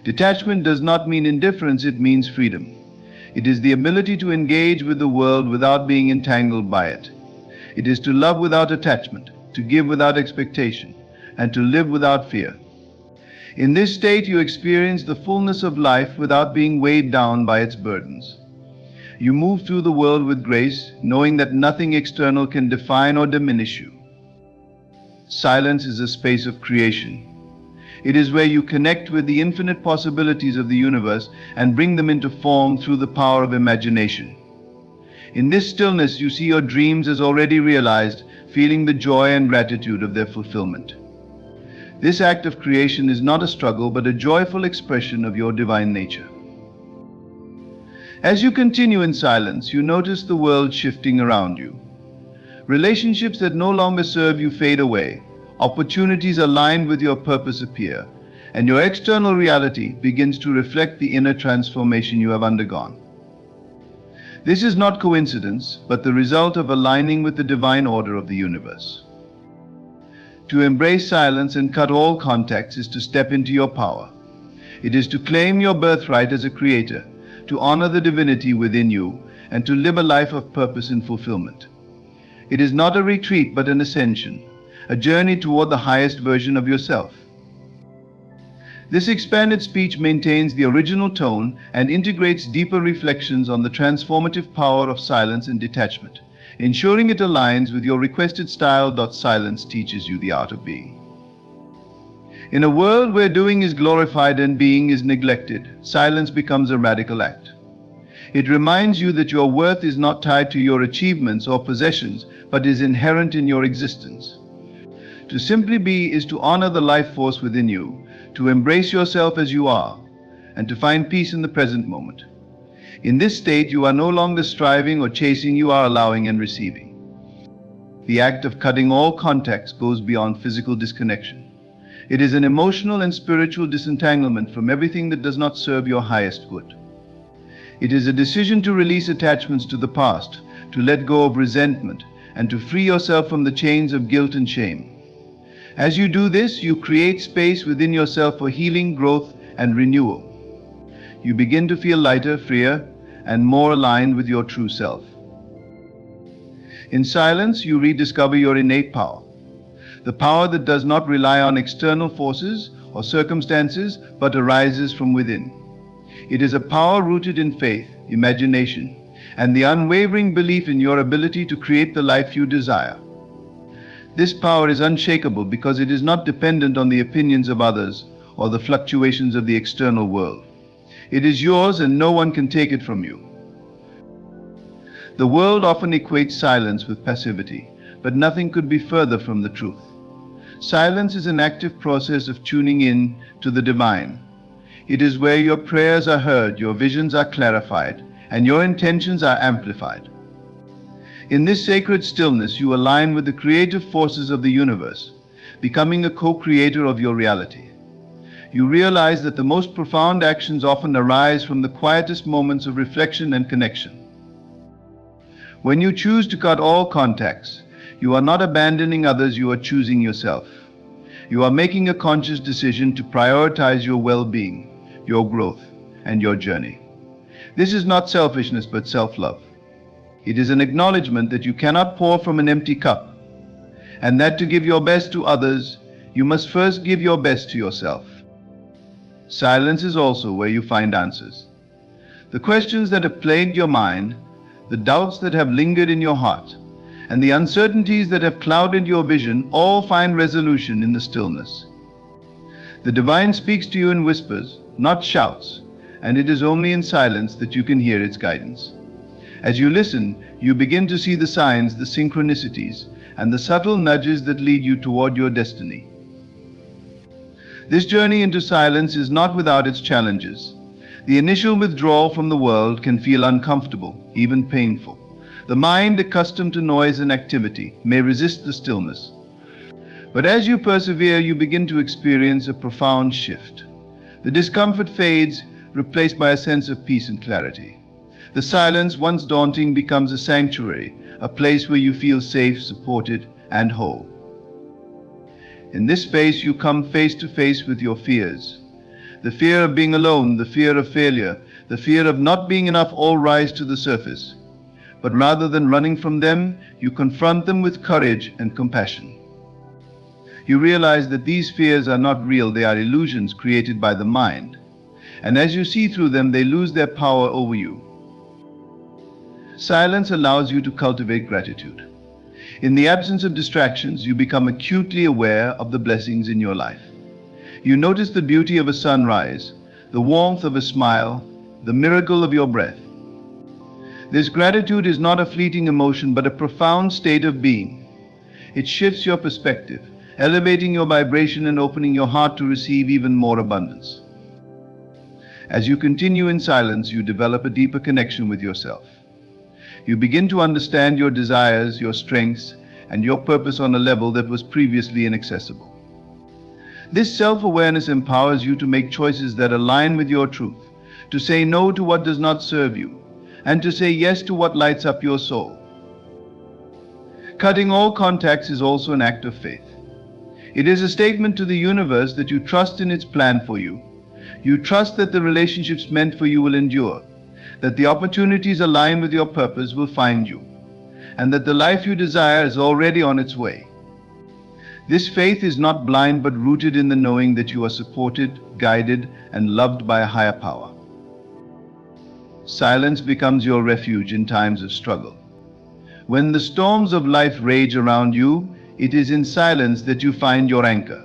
Detachment does not mean indifference, it means freedom. It is the ability to engage with the world without being entangled by it. It is to love without attachment, to give without expectation, and to live without fear. In this state, you experience the fullness of life without being weighed down by its burdens. You move through the world with grace, knowing that nothing external can define or diminish you. Silence is a space of creation. It is where you connect with the infinite possibilities of the universe and bring them into form through the power of imagination. In this stillness, you see your dreams as already realized, feeling the joy and gratitude of their fulfillment. This act of creation is not a struggle, but a joyful expression of your divine nature. As you continue in silence, you notice the world shifting around you. Relationships that no longer serve you fade away. Opportunities aligned with your purpose appear, and your external reality begins to reflect the inner transformation you have undergone. This is not coincidence, but the result of aligning with the divine order of the universe. To embrace silence and cut all contacts is to step into your power. It is to claim your birthright as a creator, to honor the divinity within you, and to live a life of purpose and fulfillment. It is not a retreat, but an ascension, a journey toward the highest version of yourself. This expanded speech maintains the original tone and integrates deeper reflections on the transformative power of silence and detachment, ensuring it aligns with your requested style. Silence teaches you the art of being. In a world where doing is glorified and being is neglected, silence becomes a radical act. It reminds you that your worth is not tied to your achievements or possessions, but is inherent in your existence. To simply be is to honor the life force within you, to embrace yourself as you are, and to find peace in the present moment. In this state, you are no longer striving or chasing, you are allowing and receiving. The act of cutting all contacts goes beyond physical disconnection. It is an emotional and spiritual disentanglement from everything that does not serve your highest good. It is a decision to release attachments to the past, to let go of resentment, and to free yourself from the chains of guilt and shame. As you do this, you create space within yourself for healing, growth, and renewal. You begin to feel lighter, freer, and more aligned with your true self. In silence, you rediscover your innate power, the power that does not rely on external forces or circumstances, but arises from within. It is a power rooted in faith, imagination, and the unwavering belief in your ability to create the life you desire. This power is unshakable because it is not dependent on the opinions of others or the fluctuations of the external world. It is yours and no one can take it from you. The world often equates silence with passivity, but nothing could be further from the truth. Silence is an active process of tuning in to the divine. It is where your prayers are heard, your visions are clarified, and your intentions are amplified. In this sacred stillness, you align with the creative forces of the universe, becoming a co-creator of your reality. You realize that the most profound actions often arise from the quietest moments of reflection and connection. When you choose to cut all contacts, you are not abandoning others, you are choosing yourself. You are making a conscious decision to prioritize your well-being, your growth, and your journey. This is not selfishness, but self-love. It is an acknowledgement that you cannot pour from an empty cup, and that to give your best to others, you must first give your best to yourself. Silence is also where you find answers. The questions that have plagued your mind, the doubts that have lingered in your heart, and the uncertainties that have clouded your vision all find resolution in the stillness. The divine speaks to you in whispers, not shouts, and it is only in silence that you can hear its guidance. As you listen, you begin to see the signs, the synchronicities, and the subtle nudges that lead you toward your destiny. This journey into silence is not without its challenges. The initial withdrawal from the world can feel uncomfortable, even painful. The mind, accustomed to noise and activity, may resist the stillness. But as you persevere, you begin to experience a profound shift. The discomfort fades, replaced by a sense of peace and clarity. The silence, once daunting, becomes a sanctuary, a place where you feel safe, supported, and whole. In this space, you come face to face with your fears. The fear of being alone, the fear of failure, the fear of not being enough all rise to the surface. But rather than running from them, you confront them with courage and compassion. You realize that these fears are not real, they are illusions created by the mind. And as you see through them, they lose their power over you. Silence allows you to cultivate gratitude. In the absence of distractions, you become acutely aware of the blessings in your life. You notice the beauty of a sunrise, the warmth of a smile, the miracle of your breath. This gratitude is not a fleeting emotion, but a profound state of being. It shifts your perspective, elevating your vibration and opening your heart to receive even more abundance. As you continue in silence, you develop a deeper connection with yourself. You begin to understand your desires, your strengths, and your purpose on a level that was previously inaccessible. This self-awareness empowers you to make choices that align with your truth, to say no to what does not serve you, and to say yes to what lights up your soul. Cutting all contacts is also an act of faith. It is a statement to the universe that you trust in its plan for you. You trust that the relationships meant for you will endure, that the opportunities aligned with your purpose will find you, and that the life you desire is already on its way. This faith is not blind, but rooted in the knowing that you are supported, guided, and loved by a higher power. Silence becomes your refuge in times of struggle. When the storms of life rage around you, it is in silence that you find your anchor.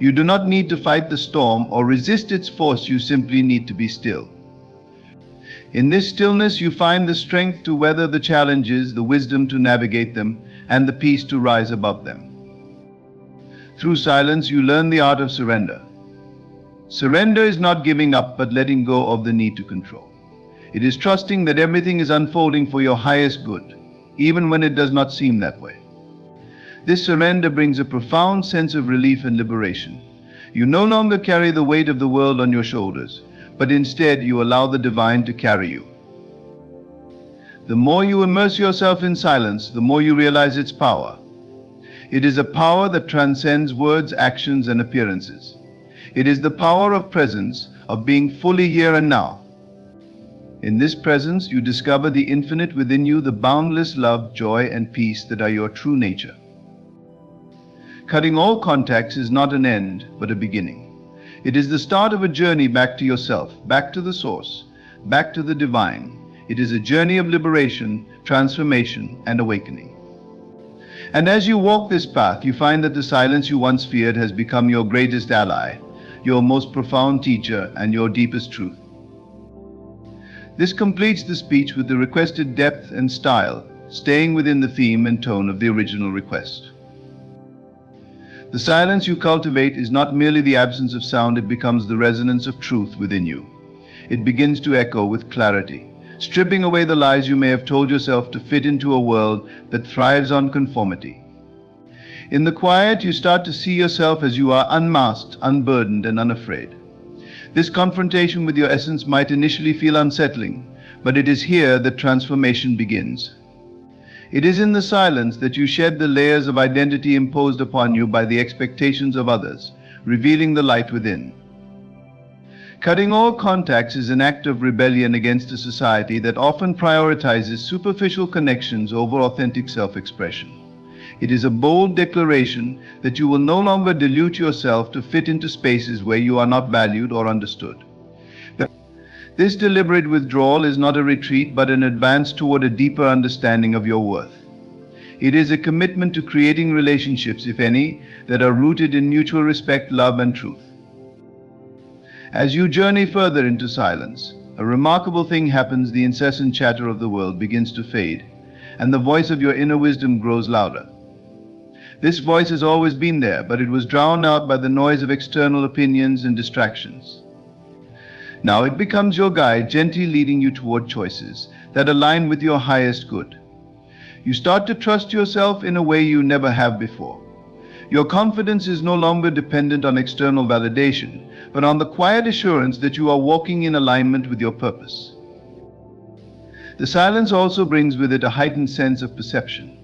You do not need to fight the storm or resist its force, you simply need to be still. In this stillness, you find the strength to weather the challenges, the wisdom to navigate them, and the peace to rise above them. Through silence, you learn the art of surrender. Surrender is not giving up, but letting go of the need to control. It is trusting that everything is unfolding for your highest good, even when it does not seem that way. This surrender brings a profound sense of relief and liberation. You no longer carry the weight of the world on your shoulders, but instead you allow the divine to carry you. The more you immerse yourself in silence, the more you realize its power. It is a power that transcends words, actions, and appearances. It is the power of presence, of being fully here and now. In this presence, you discover the infinite within you, the boundless love, joy, and peace that are your true nature. Cutting all contacts is not an end, but a beginning. It is the start of a journey back to yourself, back to the source, back to the divine. It is a journey of liberation, transformation, and awakening. And as you walk this path, you find that the silence you once feared has become your greatest ally, your most profound teacher, and your deepest truth. This completes the speech with the requested depth and style, staying within the theme and tone of the original request. The silence you cultivate is not merely the absence of sound, it becomes the resonance of truth within you. It begins to echo with clarity, stripping away the lies you may have told yourself to fit into a world that thrives on conformity. In the quiet, you start to see yourself as you are, unmasked, unburdened, and unafraid. This confrontation with your essence might initially feel unsettling, but it is here that transformation begins. It is in the silence that you shed the layers of identity imposed upon you by the expectations of others, revealing the light within. Cutting all contacts is an act of rebellion against a society that often prioritizes superficial connections over authentic self-expression. It is a bold declaration that you will no longer dilute yourself to fit into spaces where you are not valued or understood. This deliberate withdrawal is not a retreat, but an advance toward a deeper understanding of your worth. It is a commitment to creating relationships, if any, that are rooted in mutual respect, love, and truth. As you journey further into silence, a remarkable thing happens. The incessant chatter of the world begins to fade, and the voice of your inner wisdom grows louder. This voice has always been there, but it was drowned out by the noise of external opinions and distractions. Now it becomes your guide, gently leading you toward choices that align with your highest good. You start to trust yourself in a way you never have before. Your confidence is no longer dependent on external validation, but on the quiet assurance that you are walking in alignment with your purpose. The silence also brings with it a heightened sense of perception.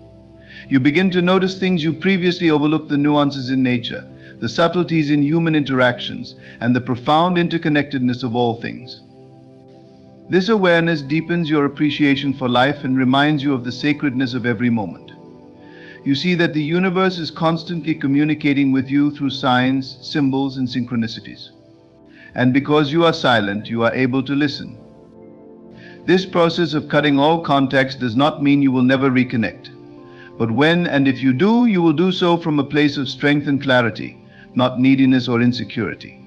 You begin to notice things you previously overlooked: the nuances in nature, the subtleties in human interactions, and the profound interconnectedness of all things. This awareness deepens your appreciation for life and reminds you of the sacredness of every moment. You see that the universe is constantly communicating with you through signs, symbols, and synchronicities. And because you are silent, you are able to listen. This process of cutting all contacts does not mean you will never reconnect. But when and if you do, you will do so from a place of strength and clarity, not neediness or insecurity.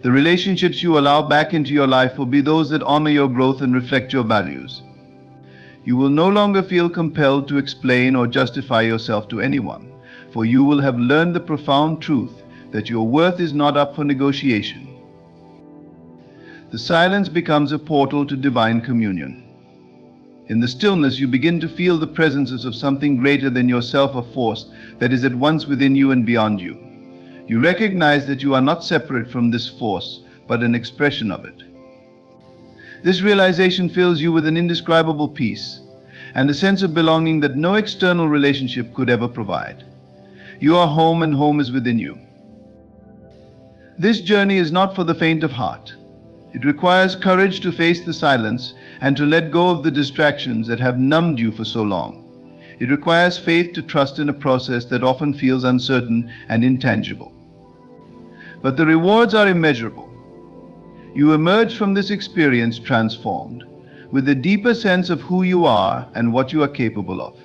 The relationships you allow back into your life will be those that honor your growth and reflect your values. You will no longer feel compelled to explain or justify yourself to anyone, for you will have learned the profound truth that your worth is not up for negotiation. The silence becomes a portal to divine communion. In the stillness, you begin to feel the presence of something greater than yourself, a force that is at once within you and beyond you. You recognize that you are not separate from this force, but an expression of it. This realization fills you with an indescribable peace and a sense of belonging that no external relationship could ever provide. You are home, and home is within you. This journey is not for the faint of heart. It requires courage to face the silence and to let go of the distractions that have numbed you for so long. It requires faith to trust in a process that often feels uncertain and intangible. But the rewards are immeasurable. You emerge from this experience transformed, with a deeper sense of who you are and what you are capable of.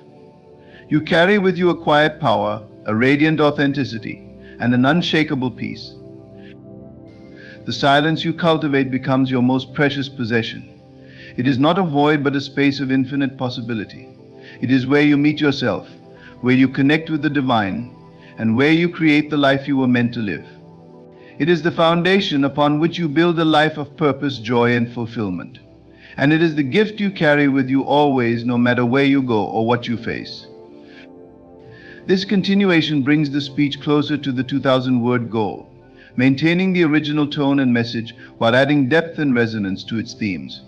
You carry with you a quiet power, a radiant authenticity, and an unshakable peace. The silence you cultivate becomes your most precious possession. It is not a void, but a space of infinite possibility. It is where you meet yourself, where you connect with the divine, and where you create the life you were meant to live. It is the foundation upon which you build a life of purpose, joy, and fulfillment. And it is the gift you carry with you always, no matter where you go or what you face. This continuation brings the speech closer to the 2,000-word goal, maintaining the original tone and message while adding depth and resonance to its themes.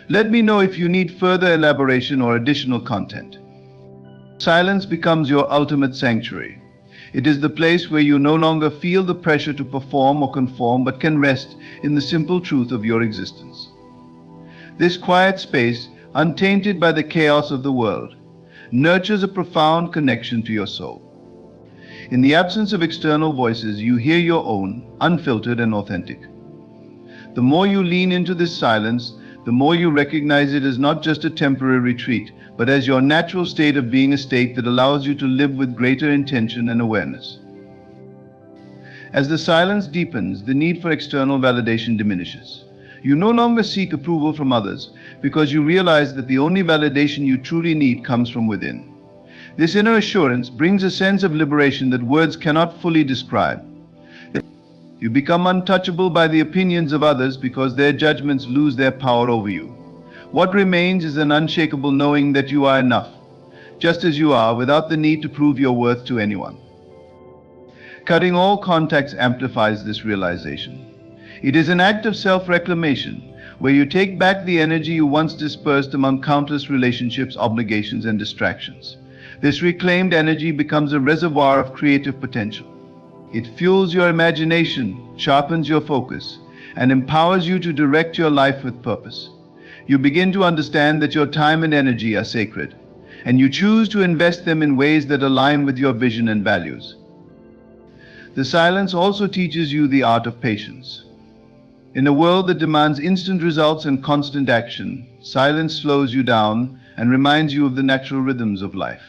Let me know if you need further elaboration or additional content. Silence becomes your ultimate sanctuary. It is the place where you no longer feel the pressure to perform or conform, but can rest in the simple truth of your existence. This quiet space, untainted by the chaos of the world, nurtures a profound connection to your soul. In the absence of external voices, you hear your own, unfiltered and authentic. The more you lean into this silence, the more you recognize it as not just a temporary retreat, but as your natural state of being, a state that allows you to live with greater intention and awareness. As the silence deepens, the need for external validation diminishes. You no longer seek approval from others because you realize that the only validation you truly need comes from within. This inner assurance brings a sense of liberation that words cannot fully describe. You become untouchable by the opinions of others because their judgments lose their power over you. What remains is an unshakable knowing that you are enough, just as you are, without the need to prove your worth to anyone. Cutting all contacts amplifies this realization. It is an act of self-reclamation, where you take back the energy you once dispersed among countless relationships, obligations, and distractions. This reclaimed energy becomes a reservoir of creative potential. It fuels your imagination, sharpens your focus, and empowers you to direct your life with purpose. You begin to understand that your time and energy are sacred, and you choose to invest them in ways that align with your vision and values. The silence also teaches you the art of patience. In a world that demands instant results and constant action, silence slows you down and reminds you of the natural rhythms of life.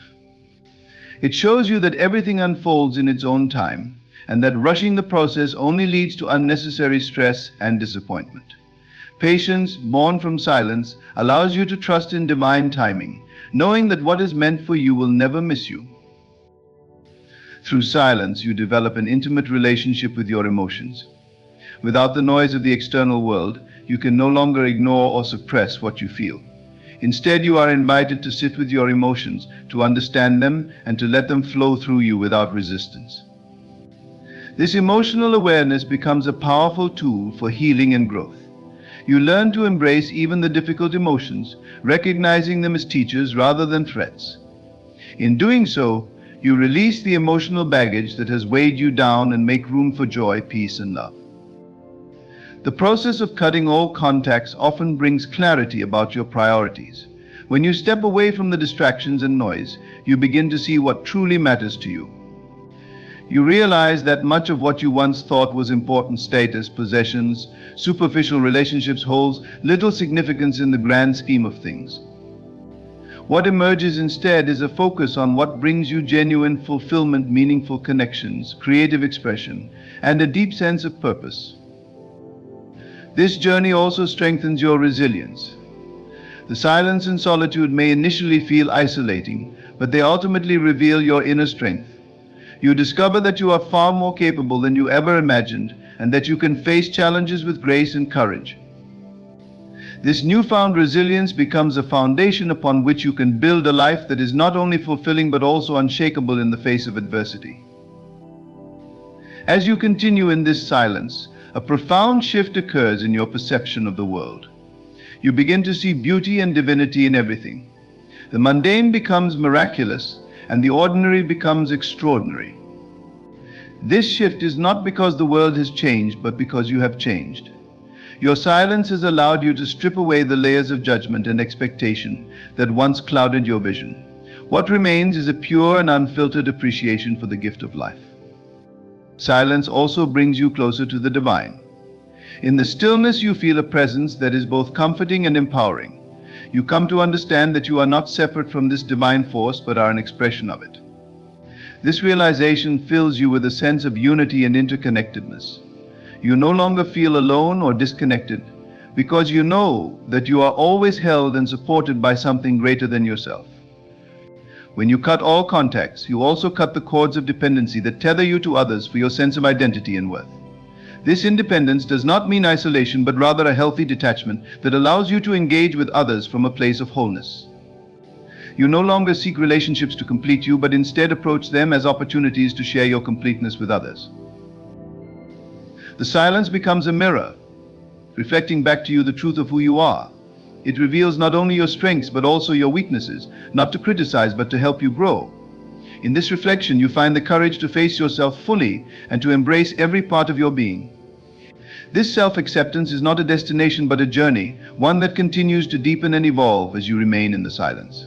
It shows you that everything unfolds in its own time, and that rushing the process only leads to unnecessary stress and disappointment. Patience, born from silence, allows you to trust in divine timing, knowing that what is meant for you will never miss you. Through silence, you develop an intimate relationship with your emotions. Without the noise of the external world, you can no longer ignore or suppress what you feel. Instead, you are invited to sit with your emotions, to understand them, and to let them flow through you without resistance. This emotional awareness becomes a powerful tool for healing and growth. You learn to embrace even the difficult emotions, recognizing them as teachers rather than threats. In doing so, you release the emotional baggage that has weighed you down and make room for joy, peace, and love. The process of cutting all contacts often brings clarity about your priorities. When you step away from the distractions and noise, you begin to see what truly matters to you. You realize that much of what you once thought was important, status, possessions, superficial relationships, holds little significance in the grand scheme of things. What emerges instead is a focus on what brings you genuine fulfillment, meaningful connections, creative expression, and a deep sense of purpose. This journey also strengthens your resilience. The silence and solitude may initially feel isolating, but they ultimately reveal your inner strength. You discover that you are far more capable than you ever imagined, and that you can face challenges with grace and courage. This newfound resilience becomes a foundation upon which you can build a life that is not only fulfilling but also unshakable in the face of adversity. As you continue in this silence, a profound shift occurs in your perception of the world. You begin to see beauty and divinity in everything. The mundane becomes miraculous, and the ordinary becomes extraordinary. This shift is not because the world has changed, but because you have changed. Your silence has allowed you to strip away the layers of judgment and expectation that once clouded your vision. What remains is a pure and unfiltered appreciation for the gift of life. Silence also brings you closer to the divine. In the stillness, you feel a presence that is both comforting and empowering. You come to understand that you are not separate from this divine force, but are an expression of it. This realization fills you with a sense of unity and interconnectedness. You no longer feel alone or disconnected, because you know that you are always held and supported by something greater than yourself. When you cut all contacts, you also cut the cords of dependency that tether you to others for your sense of identity and worth. This independence does not mean isolation, but rather a healthy detachment that allows you to engage with others from a place of wholeness. You no longer seek relationships to complete you, but instead approach them as opportunities to share your completeness with others. The silence becomes a mirror, reflecting back to you the truth of who you are. It reveals not only your strengths, but also your weaknesses, not to criticize, but to help you grow. In this reflection, you find the courage to face yourself fully and to embrace every part of your being. This self-acceptance is not a destination, but a journey, one that continues to deepen and evolve as you remain in the silence.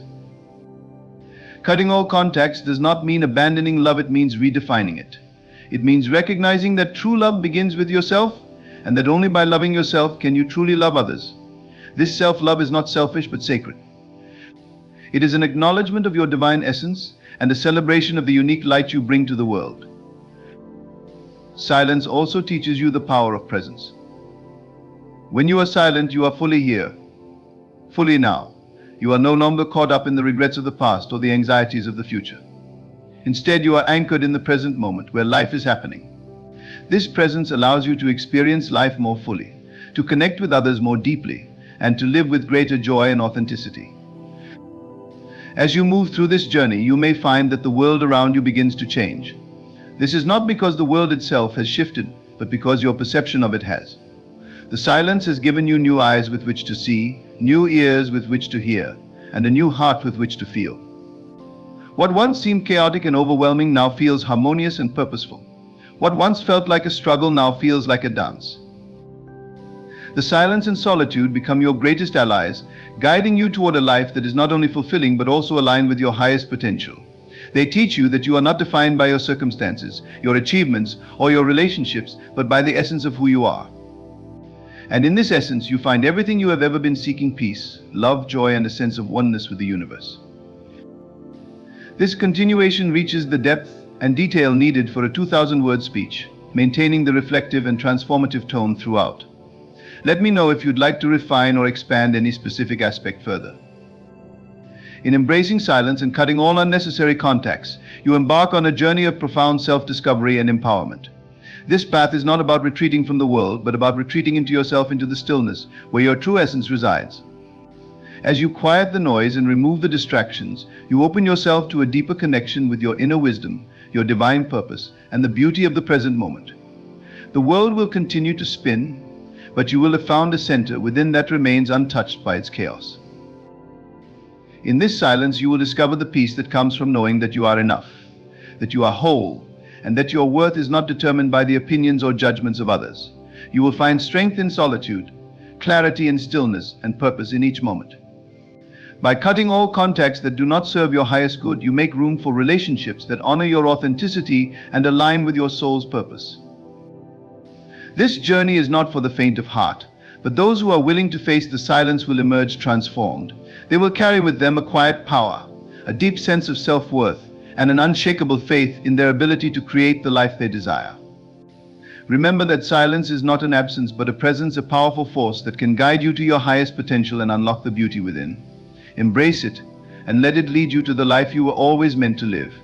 Cutting all contacts does not mean abandoning love, it means redefining it. It means recognizing that true love begins with yourself, and that only by loving yourself can you truly love others. This self-love is not selfish, but sacred. It is an acknowledgement of your divine essence and a celebration of the unique light you bring to the world. Silence also teaches you the power of presence. When you are silent, you are fully here, fully now. You are no longer caught up in the regrets of the past or the anxieties of the future. Instead, you are anchored in the present moment where life is happening. This presence allows you to experience life more fully, to connect with others more deeply, and to live with greater joy and authenticity. As you move through this journey, you may find that the world around you begins to change. This is not because the world itself has shifted, but because your perception of it has. The silence has given you new eyes with which to see, new ears with which to hear, and a new heart with which to feel. What once seemed chaotic and overwhelming now feels harmonious and purposeful. What once felt like a struggle now feels like a dance. The silence and solitude become your greatest allies, guiding you toward a life that is not only fulfilling but also aligned with your highest potential. They teach you that you are not defined by your circumstances, your achievements, or your relationships, but by the essence of who you are. And in this essence, you find everything you have ever been seeking: peace, love, joy, and a sense of oneness with the universe. This continuation reaches the depth and detail needed for a 2,000-word speech, maintaining the reflective and transformative tone throughout. Let me know if you'd like to refine or expand any specific aspect further. In embracing silence and cutting all unnecessary contacts, you embark on a journey of profound self-discovery and empowerment. This path is not about retreating from the world, but about retreating into yourself, into the stillness, where your true essence resides. As you quiet the noise and remove the distractions, you open yourself to a deeper connection with your inner wisdom, your divine purpose, and the beauty of the present moment. The world will continue to spin, but you will have found a center within that remains untouched by its chaos. In this silence, you will discover the peace that comes from knowing that you are enough, that you are whole, and that your worth is not determined by the opinions or judgments of others. You will find strength in solitude, clarity in stillness, and purpose in each moment. By cutting all contacts that do not serve your highest good, you make room for relationships that honor your authenticity and align with your soul's purpose. This journey is not for the faint of heart, but those who are willing to face the silence will emerge transformed. They will carry with them a quiet power, a deep sense of self-worth, and an unshakable faith in their ability to create the life they desire. Remember that silence is not an absence, but a presence, a powerful force that can guide you to your highest potential and unlock the beauty within. Embrace it, and let it lead you to the life you were always meant to live.